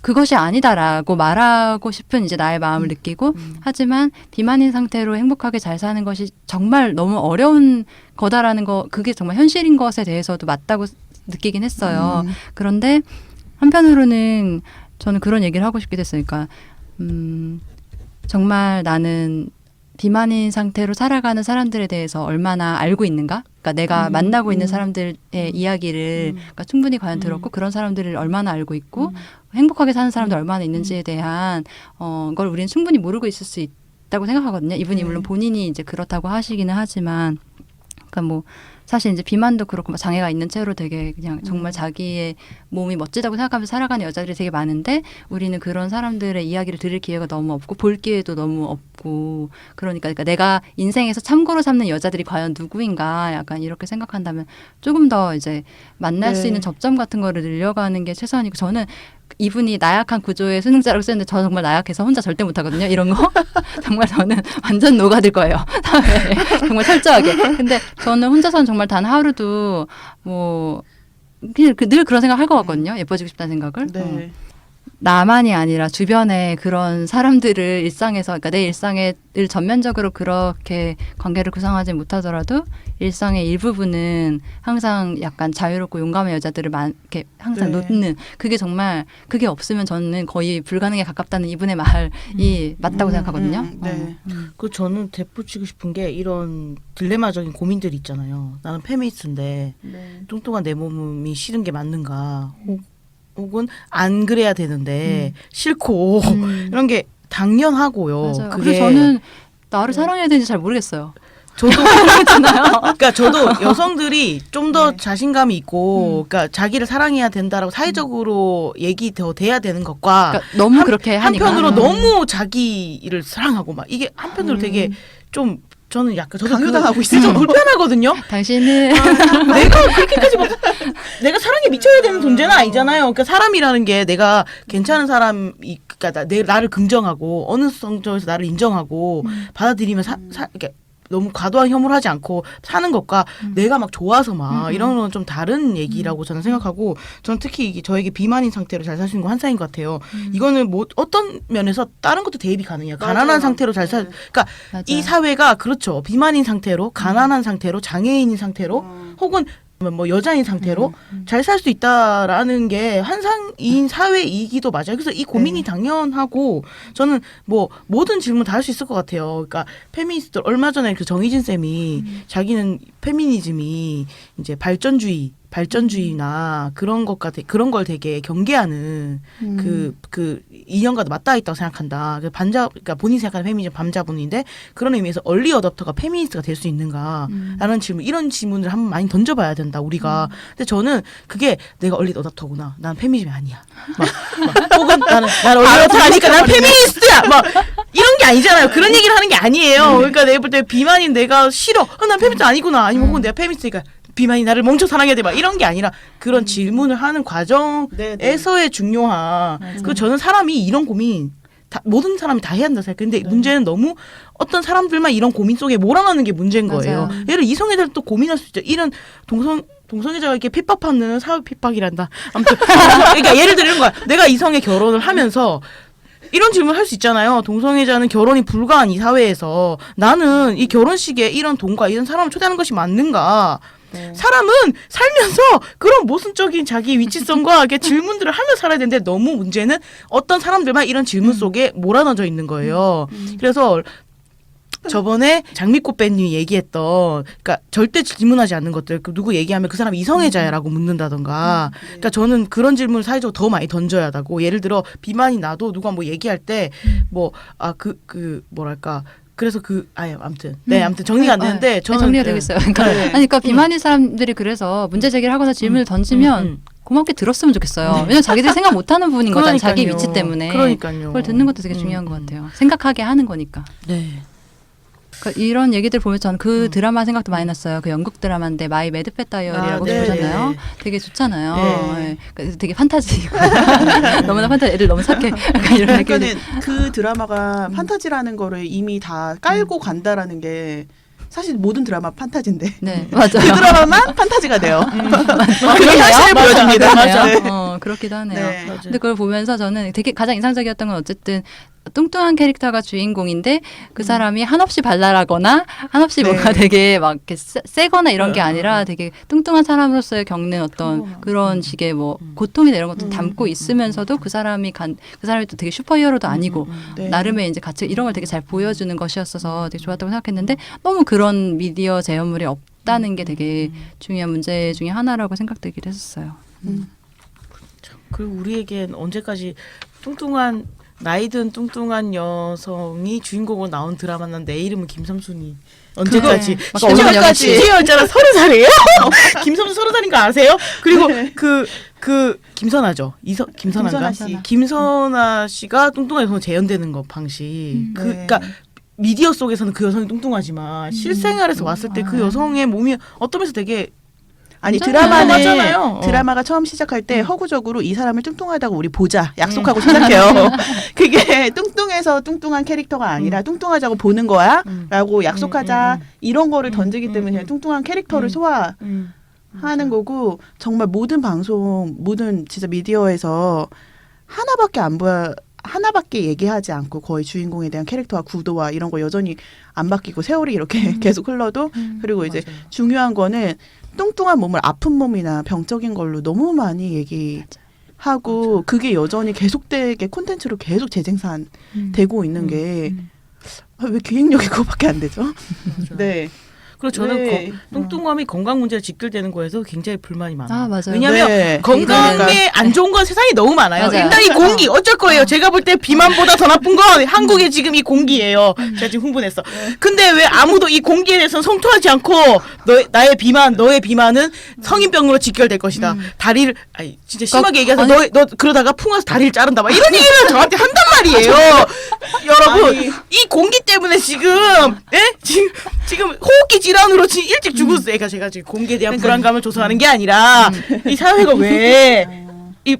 그것이 아니다라고 말하고 싶은 이제 나의 마음을 느끼고 하지만 비만인 상태로 행복하게 잘 사는 것이 정말 너무 어려운 거다라는 거 그게 정말 현실인 것에 대해서도 맞다고 느끼긴 했어요. 그런데 한편으로는 저는 그런 얘기를 하고 싶게 됐어요. 그러니까 정말 나는 비만인 상태로 살아가는 사람들에 대해서 얼마나 알고 있는가? 그러니까 내가 만나고 있는 사람들의 이야기를 그러니까 충분히 과연 들었고 그런 사람들을 얼마나 알고 있고 행복하게 사는 사람들 얼마나 있는지에 대한 걸 우리는 충분히 모르고 있을 수 있다고 생각하거든요. 이분이 물론 본인이 이제 그렇다고 하시기는 하지만 그러니까 뭐 사실 이제 비만도 그렇고 장애가 있는 채로 되게 그냥 정말 자기의 몸이 멋지다고 생각하면서 살아가는 여자들이 되게 많은데 우리는 그런 사람들의 이야기를 들을 기회가 너무 없고 볼 기회도 너무 없고 그러니까 내가 인생에서 참고로 삼는 여자들이 과연 누구인가 약간 이렇게 생각한다면 조금 더 이제 만날 수 있는 접점 같은 거를 늘려가는 게 최선이고 저는 이분이 나약한 구조의 수능자라고 쓰는데 저 정말 나약해서 혼자 절대 못하거든요. 이런 거 정말 저는 완전 녹아들 거예요. 네, 정말 철저하게. 근데 저는 혼자서는 정말 단 하루도 뭐 그냥 늘 그런 생각 할 것 같거든요. 예뻐지고 싶다는 생각을. 네. 나만이 아니라 주변에 그런 사람들을 일상에서 그러니까 내 일상에 늘 전면적으로 그렇게 관계를 구성하지 못하더라도 일상의 일부분은 항상 약간 자유롭고 용감한 여자들을 이렇게 항상 네. 놓는 그게 정말 그게 없으면 저는 거의 불가능에 가깝다는 이분의 말이 맞다고 생각하거든요. 네. 그 저는 덧붙이고 싶은 게 이런 딜레마적인 고민들이 있잖아요. 나는 페미니스트인데 네. 뚱뚱한 내 몸이 싫은 게 맞는가? 혹은 안 그래야 되는데 싫고 이런 게 당연하고요. 맞아요. 그게 그래서 저는 나를 사랑해야 되는지 잘 모르겠어요. 저도 그렇잖아요. 그러니까 저도 여성들이 좀 더 네. 자신감이 있고 그러니까 자기를 사랑해야 된다라고 사회적으로 얘기 더 돼야 되는 것과 그러니까 너무 그렇게 하니까 한편으로 너무 자기를 사랑하고 막 이게 한편으로 되게 좀 저는 약간 저도 강요당하고 좀 있어요. 불편하거든요. 당신은 내가 그렇게까지 막 내가 사랑에 미쳐야 되는 존재는 아니잖아요. 그러니까 사람이라는 게 내가 괜찮은 사람이 그러니까 나를 긍정하고 어느 정도에서 나를 인정하고 받아들이면 그러니까 너무 과도한 혐오를 하지 않고 사는 것과 내가 막 좋아서 막 이런 건 좀 다른 얘기라고 저는 생각하고 저는 특히 이게 저에게 비만인 상태로 잘 살 수 있는 건 한사인 것 같아요. 이거는 뭐 어떤 면에서 다른 것도 대입이 가능해요. 가난한 맞아요. 상태로 잘 살, 그러니까 맞아요. 이 사회가 그렇죠. 비만인 상태로, 가난한 상태로, 장애인인 상태로, 혹은 뭐 여자인 상태로 잘 살 수 있다라는 게 환상인 사회이기도 맞아요. 그래서 이 고민이 당연하고 저는 뭐 모든 질문 다 할 수 있을 것 같아요. 그러니까 페미니스트 얼마 전에 그 정희진 쌤이 자기는 페미니즘이 이제 발전주의나 그런 그런 걸 되게 경계하는 그 이념과도 맞닿아 있다고 생각한다. 그러니까 본인이 생각하는 페미니즘 반자분인데 그런 의미에서 얼리 어댑터가 페미니스트가 될 수 있는가라는 질문, 이런 질문을 한번 많이 던져봐야 된다 우리가. 근데 저는 그게 내가 얼리 어댑터구나. 난 페미니즘이 아니야. 막 혹은 나는 얼리 어댑터 아니까 난 페미니스트야. 막 이런 게 아니잖아요. 그런 얘기를 하는 게 아니에요. 그러니까 내가 볼 때 비만인 내가 싫어. 난 페미니스트 아니구나. 아니면 혹은 내가 페미니스트니까 비만이 나를 멈춰 사랑해야 돼. 막 이런 게 아니라 그런 질문을 하는 과정에서의 중요한. 그 저는 사람이 이런 고민 모든 사람이 다 해야 한다 생각해요. 근데 문제는 너무 어떤 사람들만 이런 고민 속에 몰아넣는 게 문제인 거예요. 맞아요. 예를 이성애자는 또 고민할 수 있죠. 이런 동성애자가 이렇게 핍박하는 사회 핍박이란다. 아무튼 그러니까 예를 들어 이런 거야. 내가 이성애 결혼을 하면서 이런 질문 할 수 있잖아요. 동성애자는 결혼이 불가한 이 사회에서 나는 이 결혼식에 이런 돈과 이런 사람을 초대하는 것이 맞는가? 사람은 살면서 그런 모순적인 자기 위치성과 이렇게 질문들을 하며 살아야 되는데 너무 문제는 어떤 사람들만 이런 질문 속에 몰아넣어져 있는 거예요. 그래서 저번에 장미꽃 밴님이 얘기했던 그러니까 절대 질문하지 않는 것들 누구 얘기하면 그 사람이 이성애자야라고 묻는다던가 그러니까 저는 그런 질문을 사회적으로 더 많이 던져야 하다고 예를 들어 비만이 나도 누가 뭐 얘기할 때 뭐 뭐랄까 그래서 아무튼 아무튼 정리가 안 되는데 저는 정리가 되겠어요. 그러니까, 네. 아니, 그러니까 비만인 사람들이 그래서 문제 제기를 하거나 질문을 던지면 고맙게 들었으면 좋겠어요. 왜냐면 자기들이 생각 못하는 부분인 거잖아요. 자기 위치 때문에. 그러니까요. 그걸 듣는 것도 되게 중요한 것 같아요. 생각하게 하는 거니까. 네. 그러니까 이런 얘기들 보면 저는 그 드라마 생각도 많이 났어요. 그 영국 드라마인데 마이 매드펫 다이어리라고 네, 보셨나요? 네. 되게 좋잖아요. 네. 네. 그러니까 되게 판타지. 너무나 판타지. 애들 너무 착해. 약간 이런 느낌. 그러니까는 그 드라마가 판타지라는 거를 이미 다 깔고 간다라는 게 사실 모든 드라마 판타지인데 네, 그 맞아요. 드라마만 판타지가 돼요. 그렇게 그러네요. 현실을 보여줍니다. 그러네요. 네. 그렇기도 하네요. 네. 맞아요. 근데 그걸 보면서 저는 되게 가장 인상적이었던 건 어쨌든 뚱뚱한 캐릭터가 주인공인데 그 사람이 한없이 발랄하거나 한없이 네. 뭔가 되게 막 이렇게 세거나 이런 게 네. 아니라 되게 뚱뚱한 사람으로서의 겪는 어떤 그런 식의 뭐 고통이나 이런 것도 담고 있으면서도 그 사람이 그 사람이 또 되게 슈퍼히어로도 아니고 네. 나름의 이제 가치 이런 걸 되게 잘 보여주는 것이었어서 되게 좋았다고 생각했는데 너무 그런 미디어 제어물이 없다는 게 되게 중요한 문제 중에 하나라고 생각되기도 했었어요. 그리고 우리에겐 언제까지 뚱뚱한 나이든 뚱뚱한 여성이 주인공으로 나온 드라마는 내 이름은 김삼순이 언제까지 막 김연영 언제까지 씨. 심지어 30살이에요? 김삼순 30살인 거 아세요? 그리고 그 김선아죠. 김선아인가? 김선아 씨. 김선아 씨가 뚱뚱한 여성 재현되는 거 방식. 네. 그러니까 미디어 속에서는 그 여성이 뚱뚱하지만 실생활에서 왔을 때 그 여성의 몸이 어떤 면에서 되게 아니 괜찮아요. 맞잖아요. 드라마가 처음 시작할 때 허구적으로 이 사람을 뚱뚱하다고 우리 보자 약속하고 시작해요. 그게 뚱뚱해서 뚱뚱한 캐릭터가 아니라 뚱뚱하자고 보는 거야라고 약속하자 이런 거를 던지기 때문에 그냥 뚱뚱한 캐릭터를 소화하는 거고 정말 모든 방송 모든 진짜 미디어에서 하나밖에 얘기하지 않고 거의 주인공에 대한 캐릭터와 구도와 이런 거 여전히 안 바뀌고 세월이 이렇게 계속 흘러도 그리고 이제 맞아요. 중요한 거는 뚱뚱한 몸을 아픈 몸이나 병적인 걸로 너무 많이 얘기하고 그게 여전히 계속되게 콘텐츠로 계속 재생산되고 있는 게 왜 기획력이 그거밖에 안 되죠? 네. 그리고 저는 네. 뚱뚱함이 건강 문제에 직결되는 거에서 굉장히 불만이 많아요. 아, 맞아요. 왜냐하면 네. 건강에 안 좋은 건 세상에 너무 많아요. 맞아요. 일단 이 공기 어쩔 거예요. 제가 볼 때 비만보다 더 나쁜 건 한국의 지금 이 공기예요. 제가 지금 흥분했어. 근데 왜 아무도 이 공기에 대해서는 성토하지 않고 너의 비만은 성인병으로 직결될 것이다. 다리를 아니 진짜 심하게 얘기해서 너 그러다가 풍화서 다리를 자른다. 막 이런 얘기를 저한테 한단 말이에요. 여러분 이 공기 때문에 지금 지금 호흡기 질환으로 지금 일찍 죽었어요. 그러니까 제가 지금 공기에 대한 불안감을 조성하는 게 아니라 이 사회가 왜 이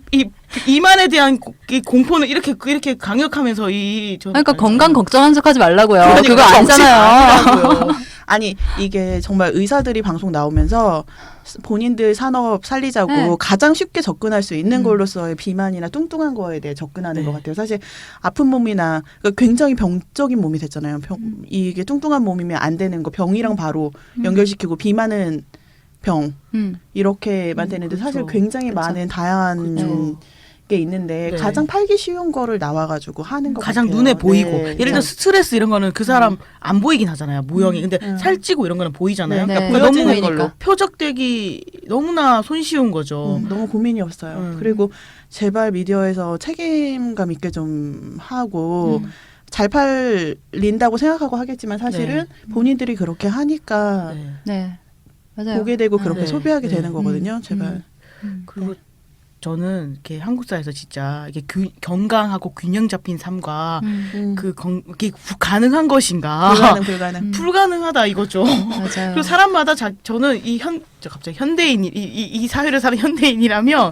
비만에 대한 이 공포는 이렇게 강력하면서 그러니까 건강 걱정한 척하지 말라고요. 그러니까 그거 아니잖아요. 아니라고요. 아니 이게 정말 의사들이 방송 나오면서 본인들 산업 살리자고 네. 가장 쉽게 접근할 수 있는 걸로서의 비만이나 뚱뚱한 거에 대해 접근하는 네. 것 같아요. 사실 아픈 몸이나 그러니까 굉장히 병적인 몸이 됐잖아요. 이게 뚱뚱한 몸이면 안 되는 거 병이랑 바로 연결시키고 비만은 병 이렇게만 되는데 사실 그렇죠. 굉장히 그렇죠. 많은 다양한 그렇죠. 게 있는데 네. 가장 팔기 쉬운 거를 나와가지고 하는 것 가장 같아요. 눈에 보이고 네. 예를 들어 스트레스 이런 거는 그 사람 안 보이긴 하잖아요. 모형이. 근데 살찌고 이런 거는 보이잖아요. 네. 그러니까 네. 너무 보여지는 걸로 거니까. 표적되기 너무나 손쉬운 거죠. 너무 고민이었어요. 그리고 제발 미디어에서 책임감 있게 좀 하고 잘 팔린다고 생각하고 하겠지만 사실은 본인들이 그렇게 하니까 네. 네, 맞아요. 보게 되고 그렇게 네. 소비하게 네. 되는 거거든요. 제발. 그리고 저는 이렇게 한국 사회에서 진짜 이게 건강하고 균형 잡힌 삶과 이게 가능한 것인가? 불가능. 불가능하다 이거죠. 맞아요. 그리고 사람마다 저는 갑자기 현대인 이 사회를 사는 현대인이라면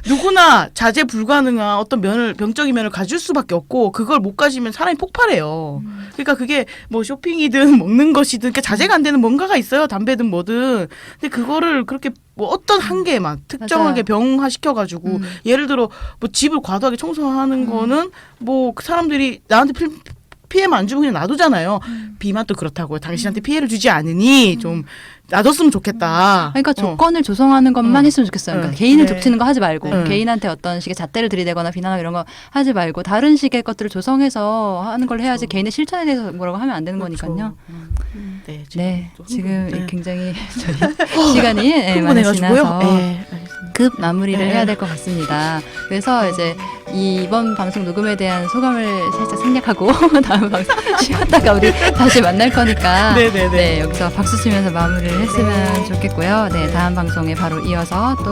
누구나 자제 불가능한 어떤 병적인 면을 가질 수밖에 없고 그걸 못 가지면 사람이 폭발해요. 그러니까 그게 뭐 쇼핑이든 먹는 것이든 그러니까 자제가 안 되는 뭔가가 있어요. 담배든 뭐든. 근데 그거를 그렇게 뭐 어떤 한계만 특정하게 병화 시켜가지고 예를 들어 뭐 집을 과도하게 청소하는 거는 뭐 그 사람들이 나한테 피해만 안 주고 그냥 놔두잖아요. 비만도 그렇다고요. 당신한테 피해를 주지 않으니 좀 놔뒀으면 좋겠다. 그러니까 조건을 조성하는 것만 했으면 좋겠어요. 그러니까 개인을 네. 족치는 거 하지 말고 네. 개인한테 어떤 식의 잣대를 들이대거나 비난하고 이런 거 하지 말고 다른 식의 것들을 조성해서 하는 걸 해야지 개인의 실천에 대해서 뭐라고 하면 안 되는 거니까요. 네, 네, 지금 네. 굉장히 저희 시간이 많이 흥분해가지고요. 지나서 네, 알겠습니다. 급 마무리를 네. 해야 될 것 같습니다. 그래서 이제 이번 방송 녹음에 대한 소감을 살짝 생략하고 다음 방송 쉬었다가 우리 다시 만날 거니까 네네네. 네, 여기서 박수 치면서 마무리를 했으면 좋겠고요. 네, 다음 방송에 바로 이어서 또